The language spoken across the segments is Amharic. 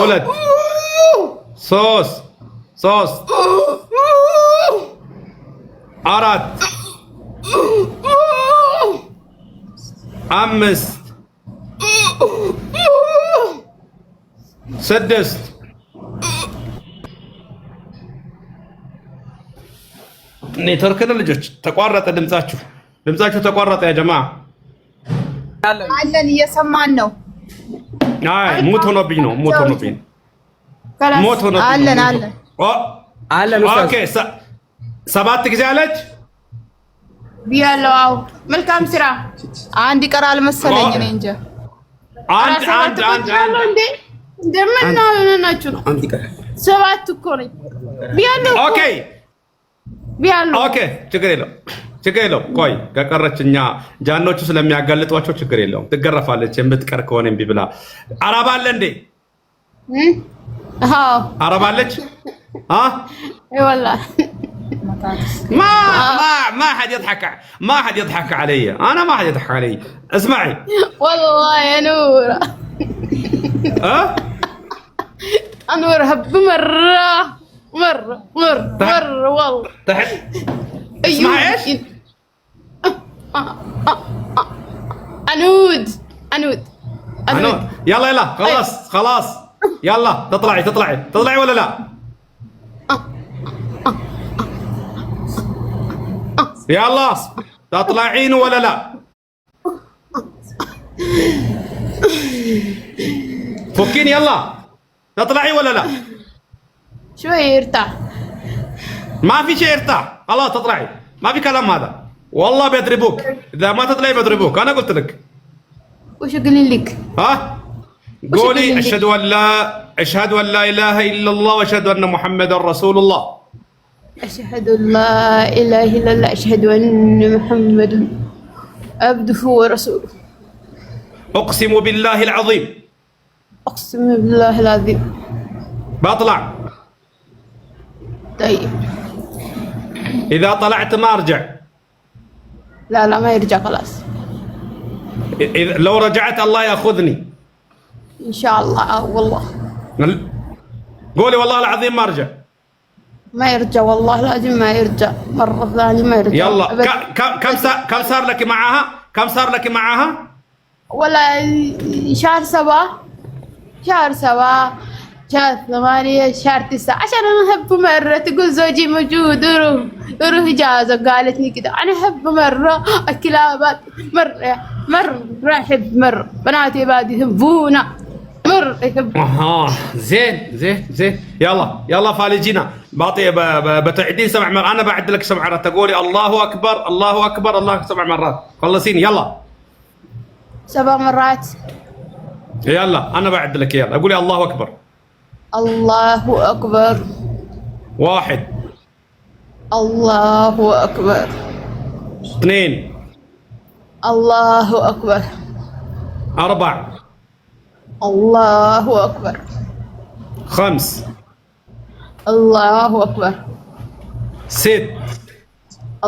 ሁለት ሶስት አራት አምስት ስድስት ኔትወርክ ነው ልጆች። ተቋረጠ ድምጻችሁ ተቋረጠ። ያ ጀማ አለን እየሰማን ነው። አይ ሙት ሆኖብኝ ነው። አለን ኦኬ። ሰባት ጊዜ አለች ቢያለው። አው መልካም ስራ። አንድ ይቀራል መሰለኝ እኔ እንጃ። አንድ እንዴ እንደምን ናችሁ ነው? አንድ ይቀራል። ሰባት እኮ ነኝ ቢያለው። ኦኬ ችግር የለውም። ቆይ ከቀረችኛ ጃኖቹ ስለሚያጋልጧቸው ችግር የለውም። ትገረፋለች የምትቀር ከሆነ እምቢ ብላ። አረብ አለ እንዴ? አዎ አረብ አለች። والله ما حد يضحك علي. انا ما حد يضحك علي. اسمعي والله يا نور انور هب مره والله. اسمعي ايش؟ عنود يلا خلاص يلا تطلعي ولا لا؟ يلا تطلعين ولا لا؟ فكيني يلا تطلعي ولا لا؟ شوي يرتاح. ما في شيء يرتاح. خلاص تطلعي. ما في كلام هذا. والله بيضربوك اذا ما تطلعي بيضربوك. انا قلت لك. وش اقول لك؟ قولي اشهد ان لا اله الا الله واشهد ان محمدا رسول الله. اشهد ان لا اله الا الله اشهد ان محمدا عبده ورسوله. اقسم بالله العظيم. اقسم بالله العظيم. بطلع. طيب اذا طلعت ما ارجع. لا ما يرجع خلاص. لو رجعت الله ياخذني ان شاء الله. والله قولي والله العظيم ما ارجع. ما يرجع والله لازم ما يرجع مرة ثانية ما يرجع. يلا كم صار لك معاها؟ ولا شهر 7 شهر 8 شهر 9 عشان انا احب مرة. تقول زوجي موجود روح اجازة. قالتني كده انا احب مرة الكلابات مرة احب مرة. بناتي بعد يحبونا مرة يحب. زين يلا فالجينا بعطي بتعدين 7 مرات. انا بعد لك 7 مرات. تقولي الله اكبر 7 مرات. خلصيني يلا 7 مرات. يلا انا بعد لك. يلا قولي الله اكبر. الله أكبر. 1 الله أكبر. 2 الله أكبر. 4 الله أكبر. 5 الله أكبر. 6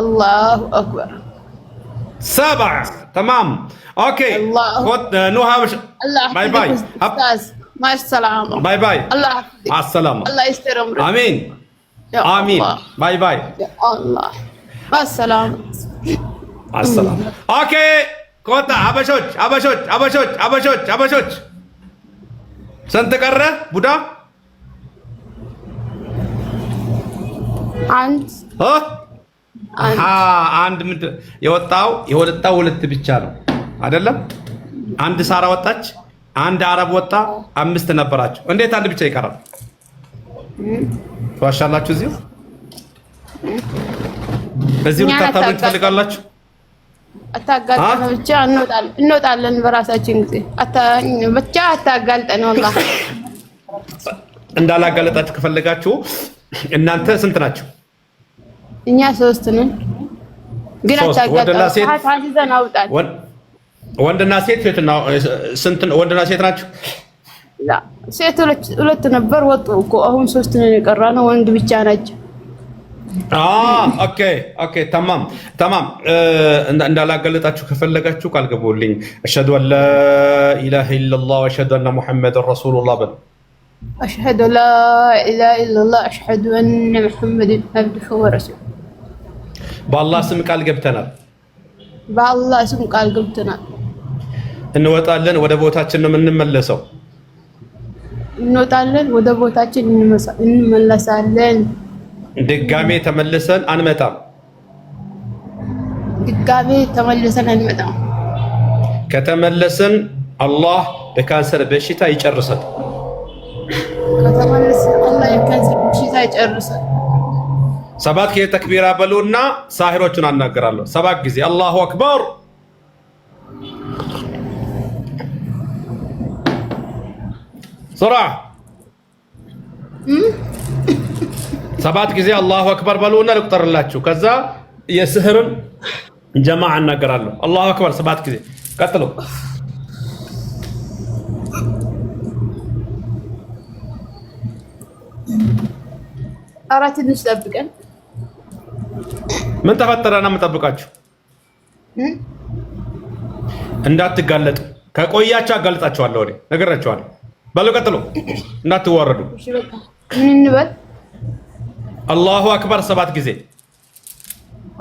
الله أكبر. 7 تمام. اوكي خد نهى باي باي. أستاذ مع السلامة. باي الله مع السلامة. الله يستر عمرك. آمين آمين. باي يا الله مع السلامة. مع السلامة. اوكي كوتا አበሾች ስንት ቀረ ቡዳ? አንድ ምንድን የወጣው ሁለት ብቻ ነው አይደለም? አንድ ሳራ ወጣች፣ አንድ አረብ ወጣ፣ 5 ነበራቸው። እንዴት አንድ ብቻ ይቀራል? ተዋሻላችሁ። እዚሁ ልታታሉኝ ትፈልጋላችሁ? አታጋልጠን ብቻ እንወጣለን በራሳችን ጊዜ። ብቻ አታጋልጠን። ወላሂ እንዳላጋለጣችሁ ከፈለጋችሁ እናንተ ስንት ናችሁ? እኛ 3 ነን። ግን አታጋልጠን አውጣን። ወንድና ሴት ስንት ወንድና ሴት ናችሁ? ሴት 2 ነበር ወጡ እኮ። አሁን 3 ነን የቀረነው። ወንድ ብቻ ናቸው። ኦኬ ተማም እንዳላጋለጣችሁ ከፈለጋችሁ ቃል ገቡልኝ። አሽሀዱ አን ላ ኢላሀ ኢለላህ ወአሽሀዱ አነ ሙሐመደን ረሱሉላህ በሉ። أشهد لا إله إلا الله أشهد أن محمد عبده ورسوله بالله ስም ቃል ገብተናል بالله ስም ቃል ገብተናል እንወጣለን ወደ ቦታችን ነው የምንመለሰው እንወጣለን ወደ ቦታችን እንመለሳለን ድጋሜ ተመልሰን አንመጣም ድጋሜ ተመልሰን አንመጣም ከተመለስን አላህ በካንሰር በሽታ ይጨርሳል ከተመለስን አላህ የካንሰር በሽታ ይጨርሳል ሰባት ጊዜ ተክቢራ በሉና ሳሂሮቹን አናገራለሁ ሰባት ጊዜ አላሁ አክበር ሱራ ሰባት ጊዜ አላሁ አክበር በሉና ልቁጠርላችሁ ከዛ የስህርን ጀማዓ አናገራለሁ አላሁ አክበር ሰባት ጊዜ ቀጥሉ አራት ትንሽ ጠብቀን ምን ተፈጠረና የምጠብቃችሁ እንዳትጋለጡ ከቆያችሁ አጋልጣችኋለሁ እኔ ነገራችኋለሁ በሉ ቀጥሉ እንዳትዋረዱ እሺ በቃ ምን እንበል አላሁ አክበር ሰባት ጊዜ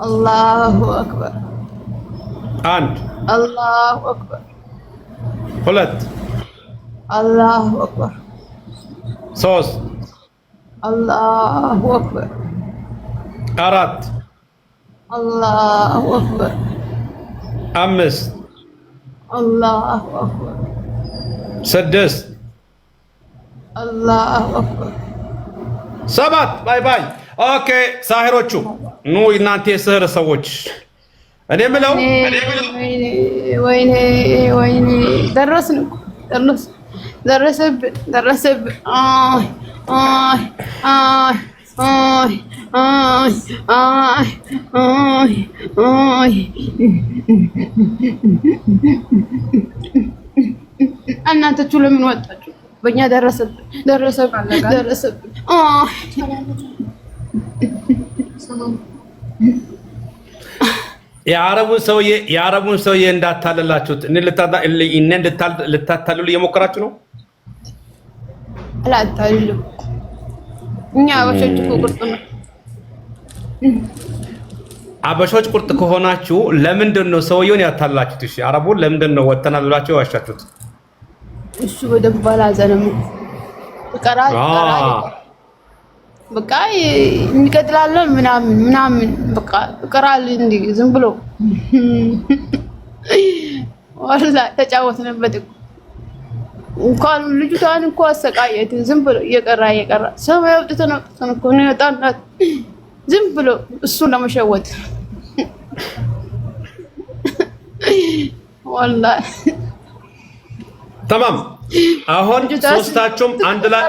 አላሁ አክበር አንድ አላሁ አክበር ሁለት አላሁ አክበር ሶስት አላሁ አክበር አራት አላሁ አክበር አምስት አላሁ አክበር ስድስት አላሁ አክበር ሰባት ባይ ባይ ኦኬ ሳሂሮቹ ኑ እናንተ የስህር ሰዎች እኔ ምለው ወይኔ ደረስን ደረሰብን እናንተቹ ለምን ወጣችሁ በእኛ ደረሰብን የአረቡን ሰውዬ እንዳታለላችሁት እኔ ልታታልሉ እየሞከራችሁ ነው አላታልሉ እኛ አበሾች እኮ ቁርጥ ነው አበሾች ቁርጥ ከሆናችሁ ለምንድን ነው ሰውየውን ያታላችሁት እሺ አረቡን ለምንድን ነው ወተናል ብላችሁ ያዋሻችሁት እሱ በደንብ አላዘነም ይቀራል በቃ እንቀጥላለን ምናምን በቃ ይቀራል እንዴ ዝም ብሎ ወላ ተጫወትንበት እንኳን ልጅቷን እኮ አሰቃየት ዝም ብሎ እየቀራ ሰማይ አውጥተን እኮ ነው ያጣናት ዝም ብሎ እሱን ለመሸወት ወላሂ تمام አሁን ሶስታችሁም አንድ ላይ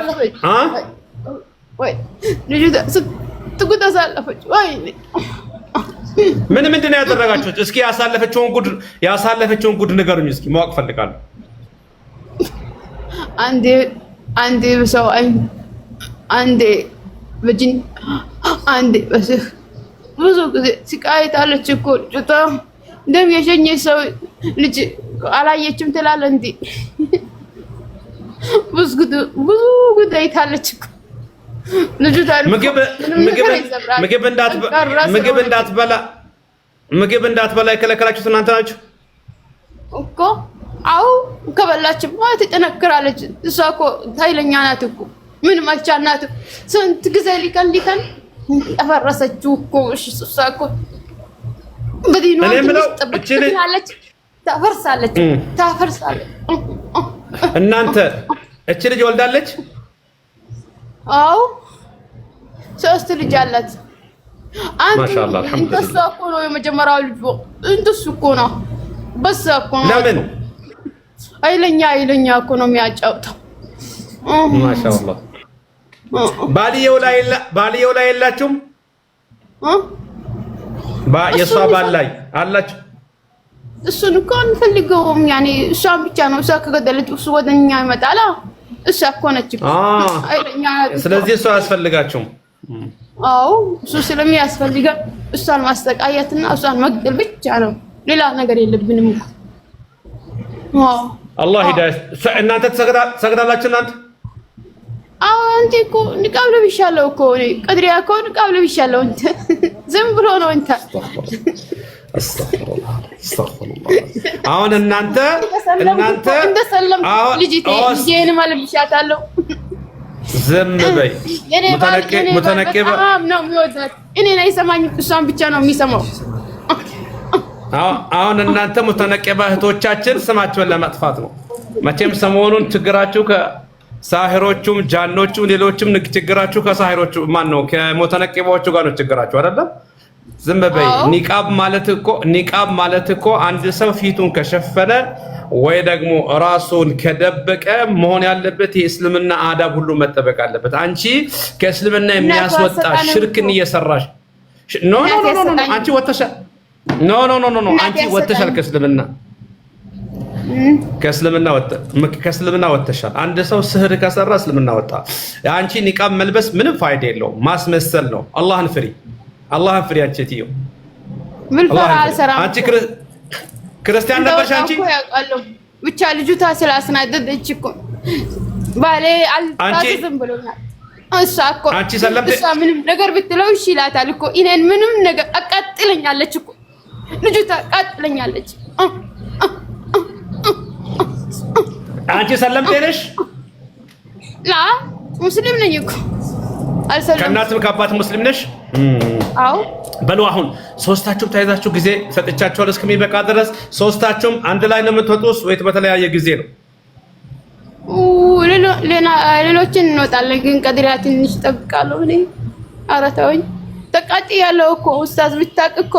ወይ ልጅቷ ስትጉድ አሳለፈች ወይ ምንድን ነው ያደረጋችሁት እስኪ ያሳለፈችውን ጉድ ንገሩኝ እስኪ ማወቅ ፈልጋለሁ አንዴ በሰው አንዴ በጅን አንዴ በስህ ብዙ ጊዜ ሲቃይታለች እኮ ልጅቷ ደም የሸኘ ሰው ልጅ አላየችም ትላለህ እንዴ ብዙ ጉድ አይታለች እኮ ልጅቷ ምግብ እንዳትበላ የከለከላችሁት እናንተ ናችሁ እኮ አው ከበላችማ ትጠነክራለች እሷ እኮ ኃይለኛ ናት እኮ ምንም አልቻልናት ስንት ጊዜ ሊቀን ተፈረሰችው እኮ እሷ እኮ በዲኑ ትጠብቃለች ታፈርሳለች እናንተ እቺ ልጅ ወልዳለች አው ሶስት ልጅ አላት ማሻአላህ አልহামዱሊላህ እንተሷ እኮ ነው የመጀመሪያው ልጅ እንተሱ እኮ ነው በዛ እኮ ነው ለምን ኃይለኛ እኮ ነው የሚያጫውተው ማሻአላህ ባልየው ላይ የላችሁም የሷ ባል ላይ አላችሁ እሱን እኮ አንፈልገውም ያኔ እሷን ብቻ ነው እሷ ከገደለች እሱ ወደኛ ይመጣል እሷ እኮ ነች ኃይለኛ ስለዚህ እሷ አያስፈልጋችሁም አው እሱ ስለሚያስፈልጋ እሷን ማስተቃየትና እሷን መግደል ብቻ ነው ሌላ ነገር የለብንም እኮ አላህ ሂዳያ እናንተ ተሰግዳላችሁ እናንተ አንቺ እኮ ንቃብ ለብሻለሁ እኮ ቀድሪያ እኮ ንቃብ ለብሻለሁ። እንት ዝም ብሎ ነው እንት አስተግፍሩላህ። አሁን እናንተ እንደሰለም ልጄን ማለብሻታለሁ። ዝም በይ። ሙተነቂባ ነው የሚወዳት እኔን አይሰማኝም፣ እሷን ብቻ ነው የሚሰማው። አሁን እናንተ ሙተነቂባ እህቶቻችን ስማቸውን ለማጥፋት ነው። መቼም ሰሞኑን ችግራችሁ ከሳሂሮቹም ጃኖቹም ሌሎችም ችግራችሁ ከሳሂሮቹ ማን ነው ከሙተነቂባዎቹ ጋር ነው ችግራችሁ አይደለም። ዝም በይ። ኒቃብ ማለት እኮ አንድ ሰው ፊቱን ከሸፈነ ወይ ደግሞ ራሱን ከደበቀ መሆን ያለበት የእስልምና አዳብ ሁሉ መጠበቅ አለበት። አንቺ ከእስልምና የሚያስወጣ ሽርክን እየሰራሽ ኖ አንቺ ወተሻል። ኖ አንቺ ወተሻል ከእስልምና ወተሻል። አንድ ሰው ስህር ከሰራ እስልምና ወጣ። አንቺ ኒቃብ መልበስ ምንም ፋይዳ የለውም፣ ማስመሰል ነው። አላህን ፍሪ። አንቺ ትዩ ምን ፈራ አልሰራም። አንቺ ክርስቲያን ነበርሽ አንቺ? ብቻ ልጅቷ ስላስናደደች እኮ ባሌ አልታዘዝም ብሎኛል። እሷ እኮ እሷ ምንም ነገር ብትለው እሺ ይላታል እኮ። እኔን ምንም ነገር አቃጥለኛለች እኮ ልጅቷ አቃጥለኛለች። አንቺ ሰለምቴ ነሽ? ላ ሙስሊም ነኝ እኮ አልሰለም። ከእናትም ከአባት ሙስሊም ነሽ? አዎ። በሉ አሁን ሶስታችሁም ተያይዛችሁ ጊዜ ሰጥቻችኋል እስከሚበቃ ድረስ። ሶስታችሁም አንድ ላይ ነው የምትወጡት ወይስ በተለያየ ጊዜ ነው? ሌሎችን እንወጣለን፣ ግን ቀድሪያ ትንሽ እጠብቃለሁ እኔ። ኧረ ተወኝ። ተቃጥያለሁ እኮ ኡስታዝ ብታውቅ እኮ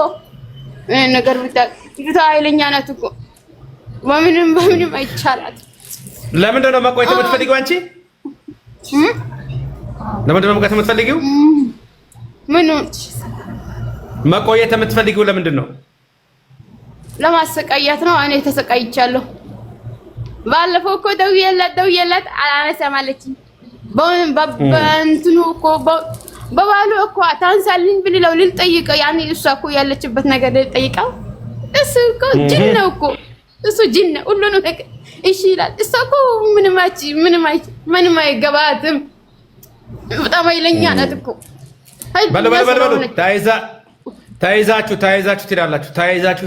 ነገር ብታውቅ። ልጅቷ ኃይለኛ ናት እኮ በምንም አይቻላትም። ለምንድን ነው መቆየት የምትፈልጊው አንቺ? ለምንድን ነው መቆየት የምትፈልጊው? ምን መቆየት የምትፈልጊው ለምንድን ነው? ለማሰቃየት ነው። እኔ ተሰቃይቻለሁ። ባለፈው እኮ ደውዬላት አላነሳም አለችኝ። በእንትኑ እኮ በባሉ እኮ ታንሳልኝ ብለው ልጠይቀው፣ ያኔ እሷ እኮ ያለችበት ነገር ልጠይቀው። እሱ እኮ ጅን ነው እኮ እሱ ጅን ነው። ሁሉንም ነገር እሺ ይላል። እሷ እኮ ምንም አይገባትም። በጣም ኃይለኛ ናት እኮ። በሉ ተያይዛችሁ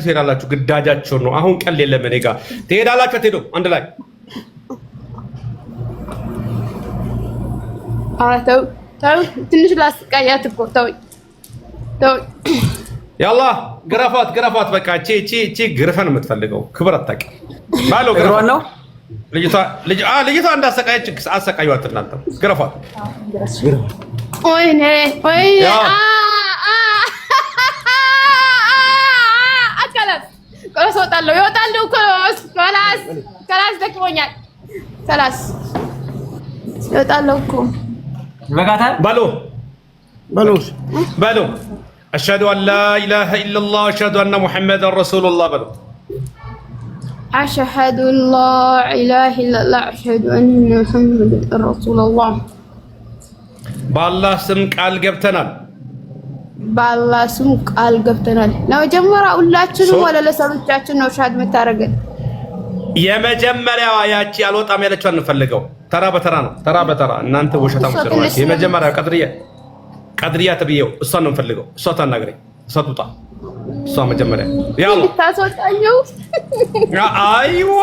ትሄዳላችሁ። ግዳጃችሁ ነው። አሁን ቀል የለም። እኔ ጋር ትሄዳላችሁ አትሄዱም? አንድ ላይ ተው ትንሽ ላስቃያት እኮ ተው። ያላ ግረፋት። በቃ እቺ ግርፈን የምትፈልገው ክብር አታውቅም። ባለው ግርፋት ነው። ልጅቷ እንዳሰቃየች አሰቃዩት። እናንተ ግረፋት። ወይኔ ከላስ ይወጣለሁ እኮ ከላስ ደክሞኛል። ከላስ ይወጣለሁ እኮ ይበቃታል። በሉ አሽሀዱ አን ላ ኢላሀ ኢለላህ ወአሽሀዱ አነ ሙሐመደን ረሱሉላህ በሉ። አሽሀዱ አን ላ ኢላሀ ኢለላህ ወአሽሀዱ አነ ሙሐመደን ረሱሉላህ። በአላህ ስም ቃል ገብተናል። ለመጀመሪያ ሁላችንም ወለ ለሰሎቻችን ነው ሻድ መታረገን። የመጀመሪያዋ ያቺ አልወጣም ያለችው አንፈልገው። ተራ በተራ ነው። እናንተ ውሸታም ስለሆናችሁ የመጀመሪያው ቀድሪያ ተብዬው እሷን ነው የምፈልገው። እሷ ታናግረኝ። እሷ ትውጣ። እሷ መጀመሪያ ያው ታስወጣኝው። አይዋ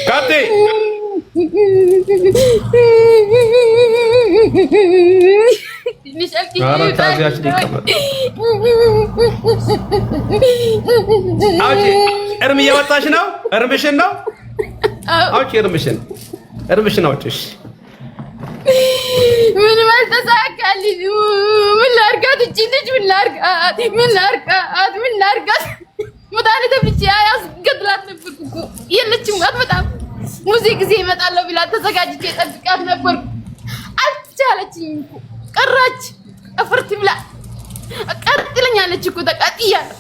ካቴ እርም እያወጣሽ ነው። እርምሽን ነው አውጪ። እርምሽን አውጪሽ። ምን አልተሳካልኝ። ምን ላድርጋት? እቺ ልጅ ምን ላድርጋት? ሙታኔ ብቻ ያስገድላት ነበር እኮ የለችም። አትመጣም። ሙዚቃ ጊዜ እመጣለሁ ብላ ተዘጋጅቼ ጠብቃት ነበር። አልቻለችኝ እኮ ቀራች። እፍርት ብላ ቀጥለኛለች እኮ ተቃጥያለሁ።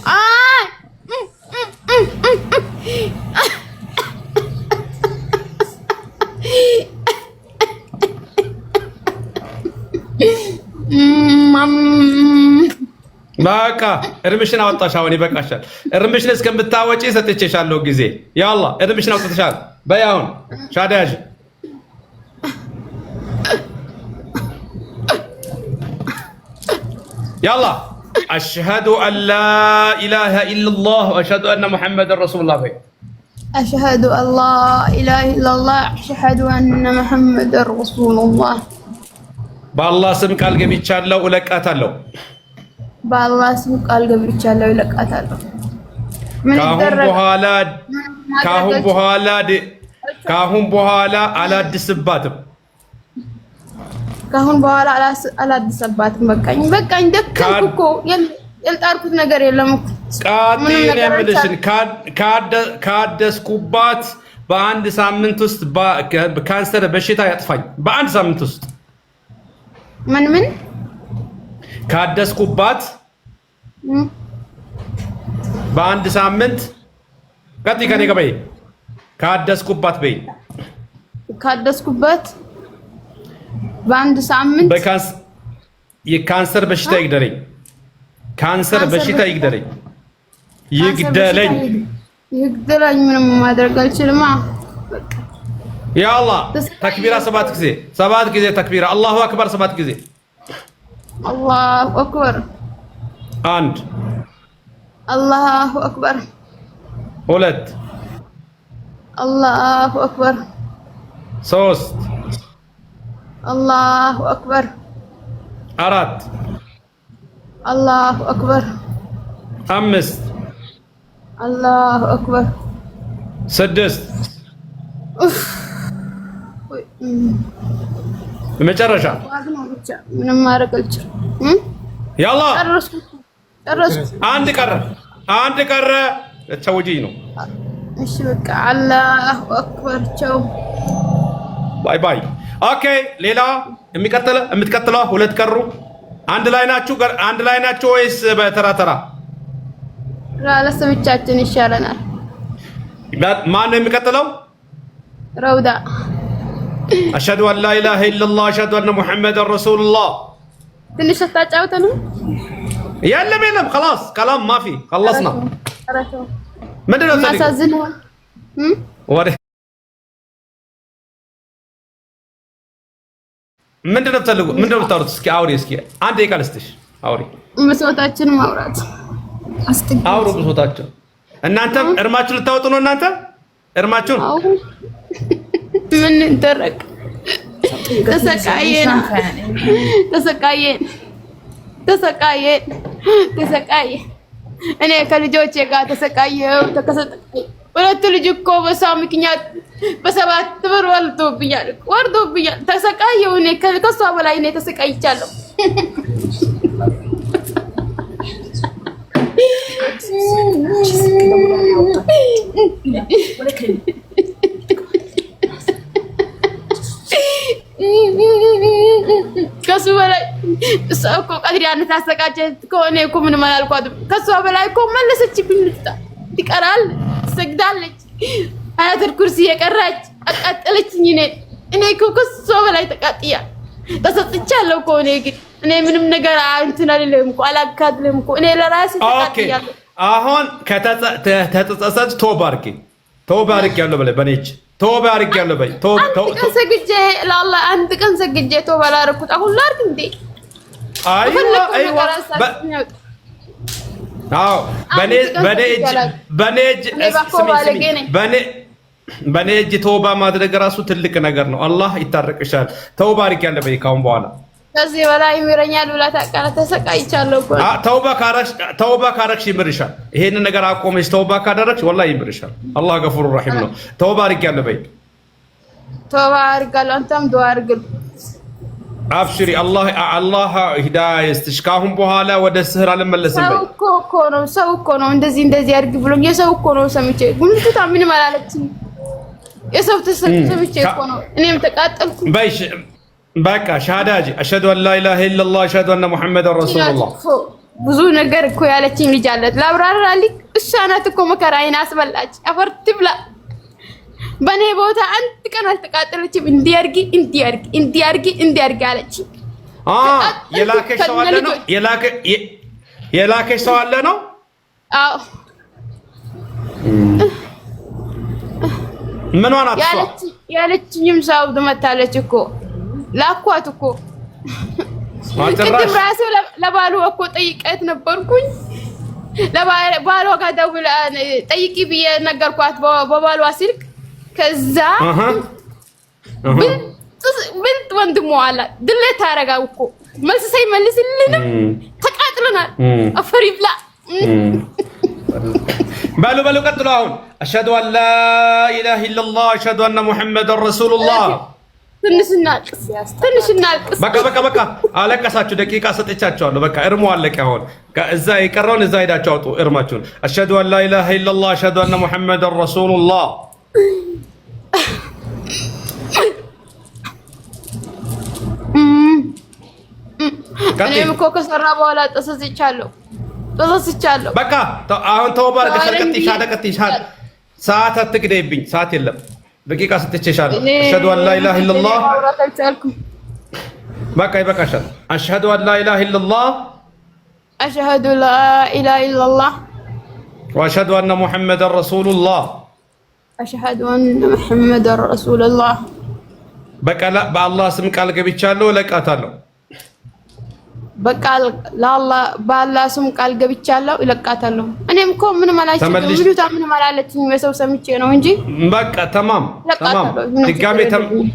በቃ እርምሽን አወጣሽ። አሁን ይበቃሻል። እርምሽን እስከምታወጪ ሰጥቼሻለሁ ጊዜ። ያላ እርምሽን አውጥተሻል። በይ አሁን ሻዳ ያዥ። ያላ አሽሀዱ አን ላ ኢላሀ ኢለላህ ወአሽሀዱ አነ ሙሐመደን ረሱሉላህ በይ። አሽሀዱ አን ላ ኢላሀ ኢለላህ አሽሀዱ አነ ሙሐመደን ረሱሉላህ። በአላህ ስም ቃል ገብቻለሁ እለቃታለሁ። በአላህ ስም ቃል ገብቻለሁ እለቃታለሁ። ካሁን በኋላ አላድስባትም። ካሁን በኋላ አላድስባትም። በቃኝ ደከምኩ እኮ ያልጣርኩት ነገር የለም እኮ። ቃጤን የምልሽን ካደስኩባት በአንድ ሳምንት ውስጥ ካንሰር በሽታ ያጥፋኝ። በአንድ ሳምንት ውስጥ ምን ካደስኩባት በአንድ ሳምንት ቀጥ ከኔ ጋር በይ። ካደስኩባት በይ። ካደስኩባት በአንድ ሳምንት የካንሰር በሽታ ይግደለኝ። ካንሰር በሽታ ይግደለኝ። ይግደለኝ። ምንም ማድረግ አልችልም። ያ አላህ ተክቢራ 7 ጊዜ ተክቢራ። አላሁ አክበር 7 ጊዜ። አላሁ አክበር 1 አላሁ አክበር 2 አላሁ አክበር 3 አላሁ አክበር 4 አላሁ አክበር 5 አላሁ አክበር 6 መጨረሻ ምንም ማድረግ አልችልም። ያላ ጨረስኩ። አንድ ቀረ ተውጂ ነው። እሺ በቃ አላሁ አክበር ቻው ባይ ባይ። ኦኬ ሌላ የምትቀጥለው 2 ቀሩ። አንድ ላይ ናችሁ ወይስ በተራ ተራ? ለሰብቻችን ይሻለናል። ማን ነው የሚቀጥለው? ረውዳ አሽሀዱ አን ላ ኢላሀ ኢለላህ አሽሀዱ አነ ሙሐመደን ረሱሉላህ። ትንሽ ታጫውተንም? የለም خلاص كلام ما في خلصنا። ምንድነው ማሳዝነው? ምንድነው ተልጉ? ምንድነው የምታወሩት? እስኪ አውሪ። እስኪ አንድ ደቂቃ ልስጥሽ። አውሪ። ብሶታችን ማውራት አውሩ። ብሶታችን እናንተም እርማችሁ ልታወጡ ነው። እናንተ እርማችሁን ምን እንደረቅ ተሰቃየን። እኔ ከልጆቼ ጋር ተሰቃየው። 2 ልጅ እኮ በሷ ምክንያት በ7 ብር ወርዶብኛል። ተሰቃየው። እኔ ከሷ በላይ እኔ ተሰቃይቻለሁ። ከሱ በላይ እሷ እኮ ቀድሪያን ታሰቃጨ ከሆነ እኮ ምንም አላልኳትም። ከሷ በላይ እኮ መለሰችብኝ። ትቀራል፣ ትሰግዳለች፣ አያተል ኩርሲ የቀራች አቃጠለችኝ። እኔ እኮ ከሷ በላይ ተቃጥያ ተሰጥቻለሁ እኮ። እኔ ምንም ነገር እንትን አይደለም እኮ አላካድለም እኮ። እኔ ለራሴ ተቃጥያለሁ። አሁን ከተጸጸች ተውባ አድርጌያለሁ በለኝ። በኔ እጅ ተውባ አድርጌያለሁ በለኝ። ሰግጄ ለአላህ አንድ ቀን ሰግጄ ተውባ ላደረኩት አሁን ላድርግ እንዴ? በኔ እጅ ተውባ ማድረግ ራሱ ትልቅ ነገር ነው። አላህ ይታረቅሻል። ተውባ አድርጌያለሁ በይ። ካሁን በኋላ ከዚህ በላይ ይምረኛል ብላ ታውቃለህ። ተሰቃይቻለሁ እኮ። ተውባ ካረግሽ ይምርሻል። ይሄንን ነገር አቆመሽ ተውባ ካደረግሽ ወላሂ ይምርሻል። አላህ ገፉሩ ረሂም ነው። ተውባ አድርጌያለሁ በይ። ተውባ አድርጋለሁ። አንተም ዱዓ አድርግልኝ። አብሽሪ። አላህ ሂዳያ ይስጥሽ። ካሁን በኋላ ወደ ስህር አልመለስም በይ። ሰው እኮ ነው እንደዚህ አድርግ ብሎኝ። የሰው እኮ ነው ሰምቼ ጉምቱታ ምንም አላለችኝ። የሰው ሰምቼ እኮ ነው እኔም ተቃጠልኩ በይ። በቃ ሻሃዳጂ አሽሀዱ አን ላ ኢላሀ ኢለላህ አሽሀዱ አነ ሙሐመደን ረሱሉላህ። ብዙ ነገር እኮ ያለችኝ ልጅ አለት ላብራራልኝ። እሷ ናት እኮ መከራዬን አስበላች። አፈር ትብላ። በኔ ቦታ አንድ ቀን አልተቃጠለችም። እንዲያርጊ አለችኝ። የላከሽ ሰው አለ ነው የላከሽ ሰው አለ ነው? አዎ ምን ሆናት? ያለችኝም ሰው መታለች እኮ ላኳት እኮ ቅድም ራሱ ለባሉ እኮ ጠይቄት ነበርኩኝ። ለባሏ ጋር ደውላ ጠይቂ ብዬ ነገርኳት በባሏ ስልክ። ከዛ ብልጥ ወንድሟ አላት ድሌት ታረጋው እኮ መልስ ሳይመልስልንም ተቃጥለናል። አፈር ይብላ። በሉ ቀጥሉ። አሁን አሽሀዱ አን ላ ኢላሀ ኢለላህ አሽሀዱ አነ ሙሐመደን ረሱሉላህ። ትንሽ እናልቅስ። በቃ አለቀሳችሁ። ደቂቃ ሰጥቻችኋለሁ። በቃ እርሙ አለቀ። አሁን እዛ የቀረውን እዛ ሄዳችሁ አውጡ እርማችሁን። አሽሀዱ አን ላ ኢላሀ ኢለላህ አሽሀዱ አነ ሙሐመደን ረሱሉላህ። እኔም እኮ ከሰራ በኋላ ተሰስቻለሁ። በቃ አሁን ተወባር ቀጥይሻል። ሰዓት አትግደይብኝ። ሰዓት የለም። ደቂቃ ሰጥቼሻለሁ። አሽሀዱ አን ላ ኢላሀ ኢለላህ። በቃ ይበቃሻል። አሽሀዱ አን ላ ኢላሀ ኢለላህ ወአሽሀዱ አነ ሙሐመደን ረሱሉላህ። በአላህ ስም ቃል ገብቻለሁ። እለቃታለሁ። በአላህ ስም ቃል ገብቻለሁ። እለቃታለሁ። እኔም እኮ ምንም አላልኩኝም። ልጅቷ ምንም አላለችኝም። የሰው ሰምቼ ነው እንጂ በቃ ተማም።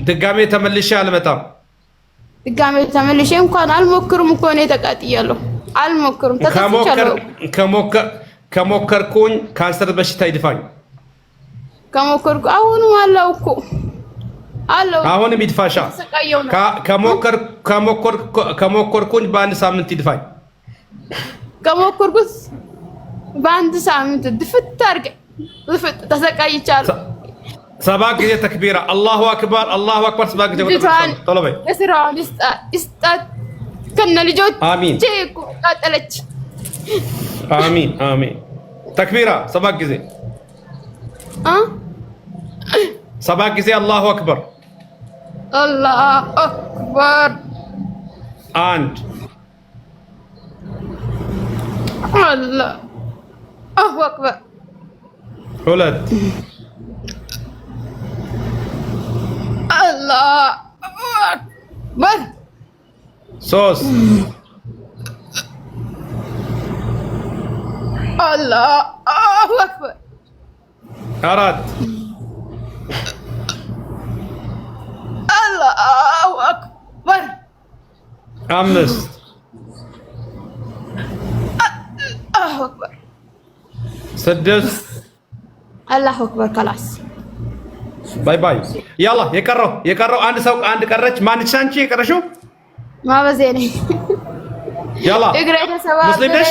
ድጋሜ ተመልሼ አልመጣም። ድጋሜ ተመልሼ እንኳን አልሞክርም እኮ እኔ ተቃጥያለሁ። አልሞክርም። ተቀጥቻለሁ። ከሞከርኩኝ ካንሰር በሽታ ይድፋኝ። ከሞከርኩ አሁንም አለው እኮ አለው። አሁንም ይድፋሻ። ከሞከርኩኝ በአንድ ሳምንት ይድፋኝ። ከሞከርኩት በአንድ ሳምንት ድፍት አድርገኝ። ድፍት ተሰቃይቻለሁ። 7 ጊዜ ተክቢራ አላሁ አክበር 7 ጊዜ ቶሎ በይ። የስራውን ይስጣት ከነ ልጆች አሚን። እኮ ቃጠለች። አሚን ተክቢራ 7 ጊዜ 7 ጊዜ አላሁ አክበር 1 አላሁ አክበር 2 አላሁ አክበር 3 አላሁ አክበር 4 አላሁ አክበር 5 አላሁ አክበር 6 አላሁ አክበር خلاص ባይ ያላ የቀረው አንድ ቀረች። ማንች አንቺ የቀረሽው? ማበዜ ነኝ። ያላ ሙስሊም ነሽ?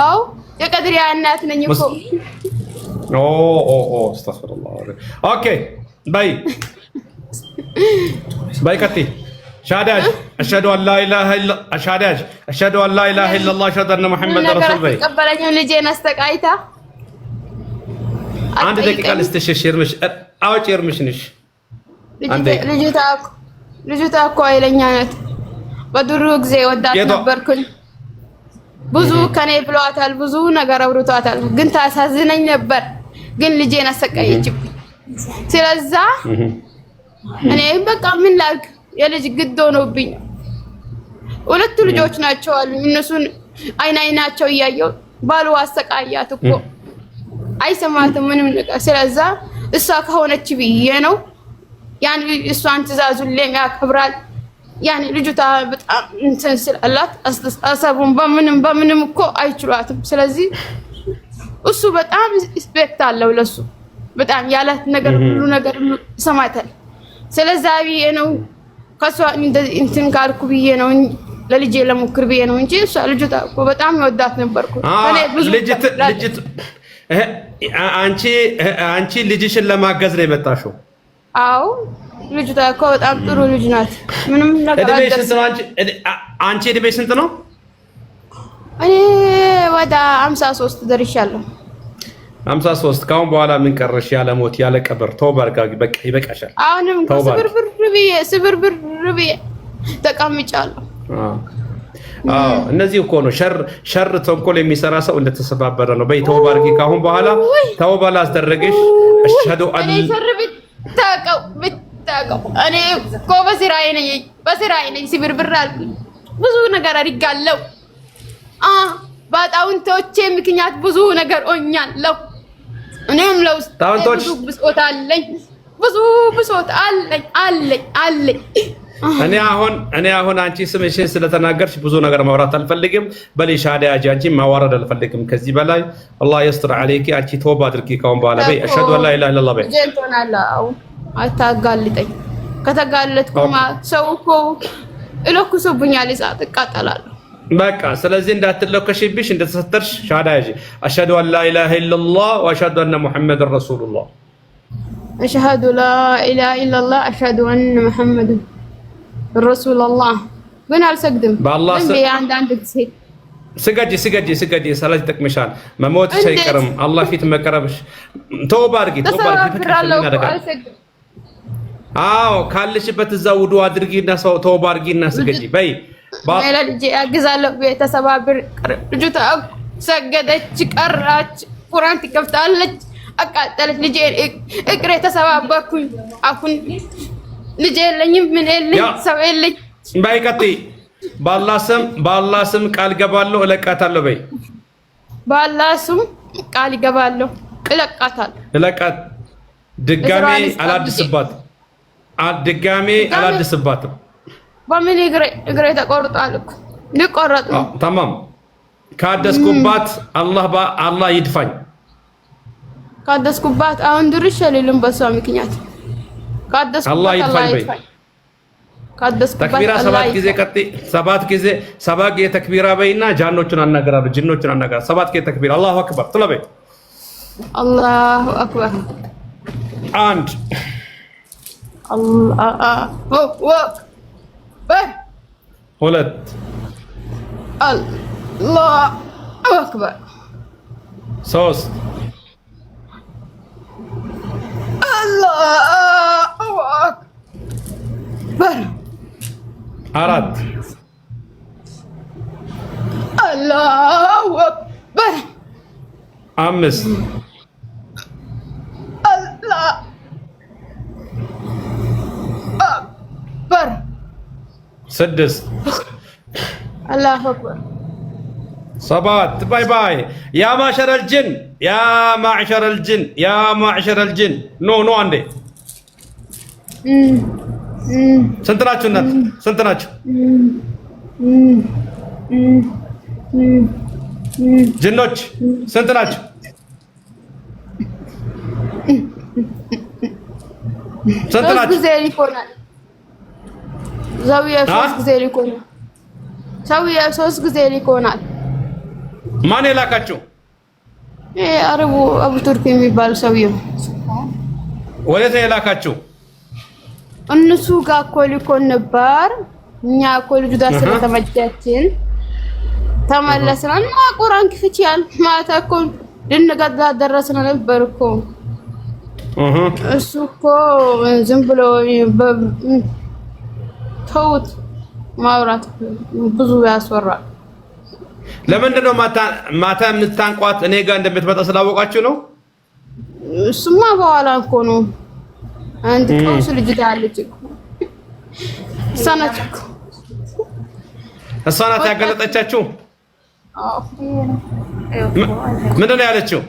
አዎ የቀድሪያ እናት ነኝ እኮ። አስተግፊሩላህ። ኦኬ ባይ ቀጥይ። ሻዳጅ አሽሀዱ አን ላ ኢላሀ ኢለላህ አሽሀዱ አነ ሙሐመደን ረሱሉላህ። ተቀበለኝ ልጄን አስተቃይታ አንድ ደቂቃ ልስትሽሽ እርምሽ አውጪ እርምሽንሽ። ልጅቷ እኮ ኃይለኛ ናት። በድሮ ጊዜ ወዳት ነበርኩኝ። ብዙ ከኔ ብሏታል፣ ብዙ ነገር አውርቷታል። ግን ታሳዝነኝ ነበር። ግን ልጄን አሰቃየችብኝ። ስለዛ እኔ በቃ ምን ላድርግ? የልጅ ግድ ሆኖብኝ። 2 ልጆች ናቸው አሉ። እነሱን አይናቸው እያየሁ ባሉ አሰቃያት እኮ አይሰማትም ምንም ነገር። ስለዛ እሷ ከሆነች ብዬ ነው ያን እሷን ትእዛዙን ለሚያከብራል ያን ልጅቷ በጣም እንትን ስላላት አስተሳሰቡን በምንም እኮ አይችሏትም። ስለዚህ እሱ በጣም ሪስፔክት አለው ለሱ በጣም ያላት ነገር ሁሉ ነገር ሰማታል። ስለዛ ብዬ ነው ከሷ እንትን ካልኩ ብዬ ነው ለልጄ ለሞክር ብዬ ነው እንጂ እሷ ልጅቷ እኮ በጣም ይወዳት ነበርኩ። አንቺ ልጅሽን ለማገዝ ነው የመጣሽው? አዎ ልጅቷ እኮ በጣም ጥሩ ልጅ ናት። ምንም ነገር አንቺ እድሜሽ ስንት ነው? እኔ ወደ 53 ደርሻለሁ። 53 ካሁን በኋላ ምን ቀረሽ? ያለ ሞት ያለ ቀብር ተውባርጋ በቃ ይበቃሻል። አሁንም ስብርብር ብዬ ተቀምጫለሁ። እነዚህ እኮ ነው ሸር ተንኮል የሚሰራ ሰው እንደተሰባበረ ነው። በይ ተውባ አድርጊ። ካሁን በኋላ ተውባ ላስደረገሽ አሽሀዱ አን ብታውቀው እኔ እኮ በስራዬ ነኝ ሲብርብር አልኩኝ። ብዙ ነገር አድርጋለሁ። በጣውንቶቼ ምክንያት ብዙ ነገር ሆኛለሁ። እኔም ለውስጥ ብዙ ብሶት አለኝ። ብዙ ብሶት አለኝ። እኔ አሁን አንቺ ስምሽን ስለተናገርሽ ብዙ ነገር ማውራት አልፈልግም። በሌ ሻዳ ያጂ አንቺ ማዋረድ አልፈልግም ከዚህ በላይ አላህ ይስጥር አለይኪ። አንቺ ተውባ አድርጊ ካሁን በኋላ በይ አሽሀዱ አን ላ ኢላሀ ኢለላህ በይ። ጀንቶናላው አታጋልጠኝ። ከተጋለጥኩማ ሰው እኮ እለኩሶብኛል፣ እሳት እቃጠላለሁ። በቃ ስለዚህ እንዳትለከሽብሽ እንደተሰተርሽ ሻዳ ያጂ አሽሀዱ አን ላ ኢላሀ ኢለላህ ወአሽሀዱ አነ ሙሐመድን ረሱሉላህ። አሽሀዱ ላ ኢላሀ ኢለላህ አሽሀዱ አነ ሙሐመድን ረሱሉላህ። ግን አልሰግድም። በአላህ አንዳንድ ጊዜ ስገጂ ሰላት ይጠቅምሻል። መሞትሽ አይቀርም። አላህ ፊት መቀረብሽ ተውባ አድርጊ። አዎ ካለሽበት እዛ ውዱ አድርጊና ተውባ አድርጊና ስገጂ በይ። ልጄ ያግዛለሁ። ቤተሰብ ልጁ ሰገደች፣ ቀራች፣ ቁርአን ትከፍታለች፣ አቃጠለች። ልጄ እግሬ ተሰባበርኩኝ። አሁን ልጄ የለኝም፣ ምን የለኝ፣ ሰው የለኝ። በይ ቀጥይ። በአላህ ስም ቃል ገባለሁ እለቃታለሁ በይ። በአላህ ስም ቃል ገባለሁ እለቃታለሁ። ድጋሜ አላድስባትም። በምን እግሬ ተቆርጧል እኮ ሊቆረጥ ነው። ተማም ካደስኩባት አላህ ይድፋኝ። ካደስኩባት አሁን ድርሽ የሌለም በሷ ምክንያት አላህ ይድፋኝ በይ። ተክቢራ ሰባት ጊዜ ተክቢራ በይና ጃኖቹን አናገራሉ፣ ጅኖቹን አናገራሉ። 7 ጊዜ ተክቢራ አላሁ አክበር ትለበይ። አላሁ አክበር አንድ ሁለት አላሁ አክበር ሶስት አላሁ አክበር አራት አላሁ አክበር አምስት አላሁ አክበር ስድስት አላሁ አክበር ሰባት ባይ ባይ። ያ ማዕሸረል ጅን ኖ አንዴ ስንት ናችሁ እናት? ስንት ናችሁ ጅኖች? ስንት ናችሁ? ስንት ናችሁ? ሰውዬው 3 ጊዜ ሊኮናል። ማን የላካችሁ? አረቡ አቡ ቱርክ የሚባል ሰውዬው። ወዴት ነው የላካችሁ? እነሱ ጋር እኮ ሊኮን ነበር። እኛ እኮ ልጁ ጋር ስለተመቻችን ተመለስን እና ቁርአን ክፍቻል። ማታ እኮ ልንገዛ ደረስን ነበር እኮ። እሱ እኮ ዝም ብሎ ተውት ማውራት ብዙ ያስወራል። ለምንድን ነው ማታ የምታንቋት? እኔ ጋር እንደምትመጣ ስላወቃችሁ ነው? እሱማ በኋላ እኮ ነው። አንድ ቀውስ ልጅ ታለች እኮ እሷ ናት ያገለጠቻችሁ? ምንድን ነው ያለችው?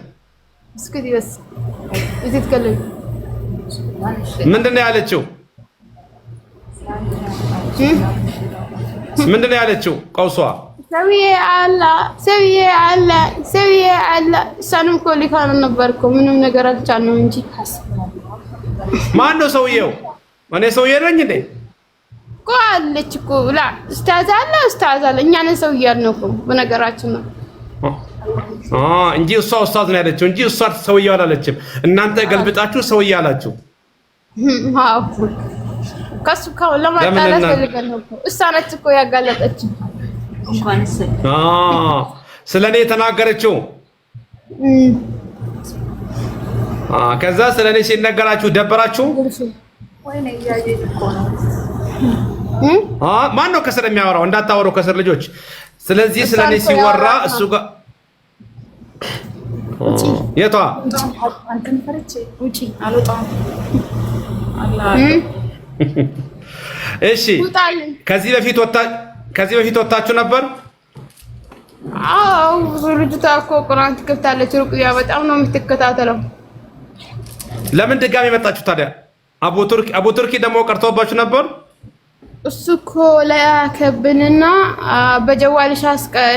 ምንድን ነው ያለችው? ምንድን ነው ያለችው? ቀውሷ ሰውዬ አለ እሷንም እኮ ሊካን ነበር እኮ ምንም ነገር አልቻልንም እንጂ። ማን ነው ሰውዬው? እኔ ሰውዬ ነኝ እንዴ? እኮ አለች እኮ ኡስታዝ አለ እኛ ነን ሰውዬ ያልነው እኮ በነገራችን ነው እንጂ እሷ ኡስታዝ ነው ያለችው እንጂ እሷ ሰውዬው አላለችም። እናንተ ገልብጣችሁ ሰውዬ አላችሁ። አዎ ከሱ ለማጣላት ፈልገን ነው እኮ እሷ ነች እኮ ያጋለጠችው። ስለኔ የተናገረችው ከዛ ስለኔ ሲነገራችሁ ደበራችሁ? ማን ነው ከስር የሚያወራው? እንዳታወሩ ከስር ልጆች። ስለዚህ ስለኔ ሲወራ እሱ ጋር የቷ አንተን ፈርቼ ውጪ አልወጣም። እሺ ከዚህ በፊት ወጣችሁ ነበር? አዎ ልጅቷ እኮ ቁርአን ትከፍታለች። ሩቅያ በጣም ነው የምትከታተለው። ለምን ድጋሚ መጣችሁ ታዲያ? አቡ ቱርኪ ደግሞ ቀርቶባችሁ ነበር? እሱ እኮ ላከብንና በጀዋልሽ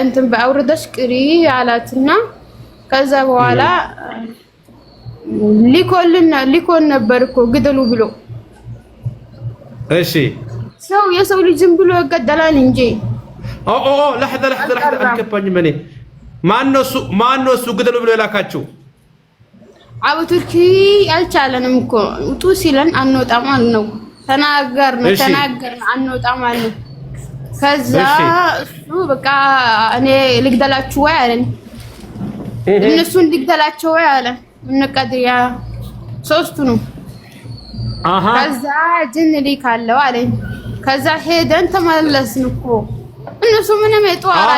እንትን በአውርደሽ ቅሪ አላትና ከዛ በኋላ ሊኮን ነበር እኮ ግደሉ ብሎ። እሺ የሰው ልጅ ዝም ብሎ ይገደላል እንጂ لحظة አልገባኝም እኔ። ማነው እሱ ግደሉ ብሎ የላካችሁ? አቡ ቱርኪ አልቻለንም እኮ ውጡ ሲለን አንወጣም አልነው። ተናገርን አንወጣም አልነው። ከዛ እሱ በቃ እኔ ልግደላችሁ ወይ አለን። እነሱን ልግደላቸው ወይ አለ። እንቀድያ ሶስቱ ነው። ከዛ ጅን ልካለው አለኝ። ከዛ ሄደን ተመለስን እኮ እነሱ ምንም ጧራ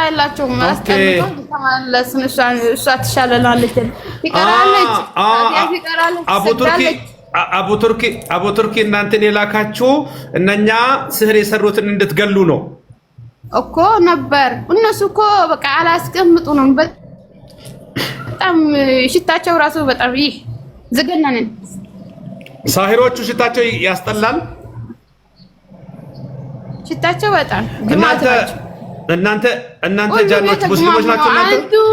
የላቸውም አስቀምጠው ተመለስን። እሷ ትሻለናለች ትቀራለች። አቡ ቱርኪ እናንተን የላካችሁ እነኛ ስህር የሰሩትን እንድትገሉ ነው እኮ ነበር። እነሱ እኮ በቃ አላስቀምጡንም። በጣም ሽታቸው ራሱ በጣም ይህ ዘገናነን። ሳሂሮቹ ሽታቸው ያስጠላል። ሽታቸው በጣም እናንተ ጃኖች ሙስሊሞች ናችሁ?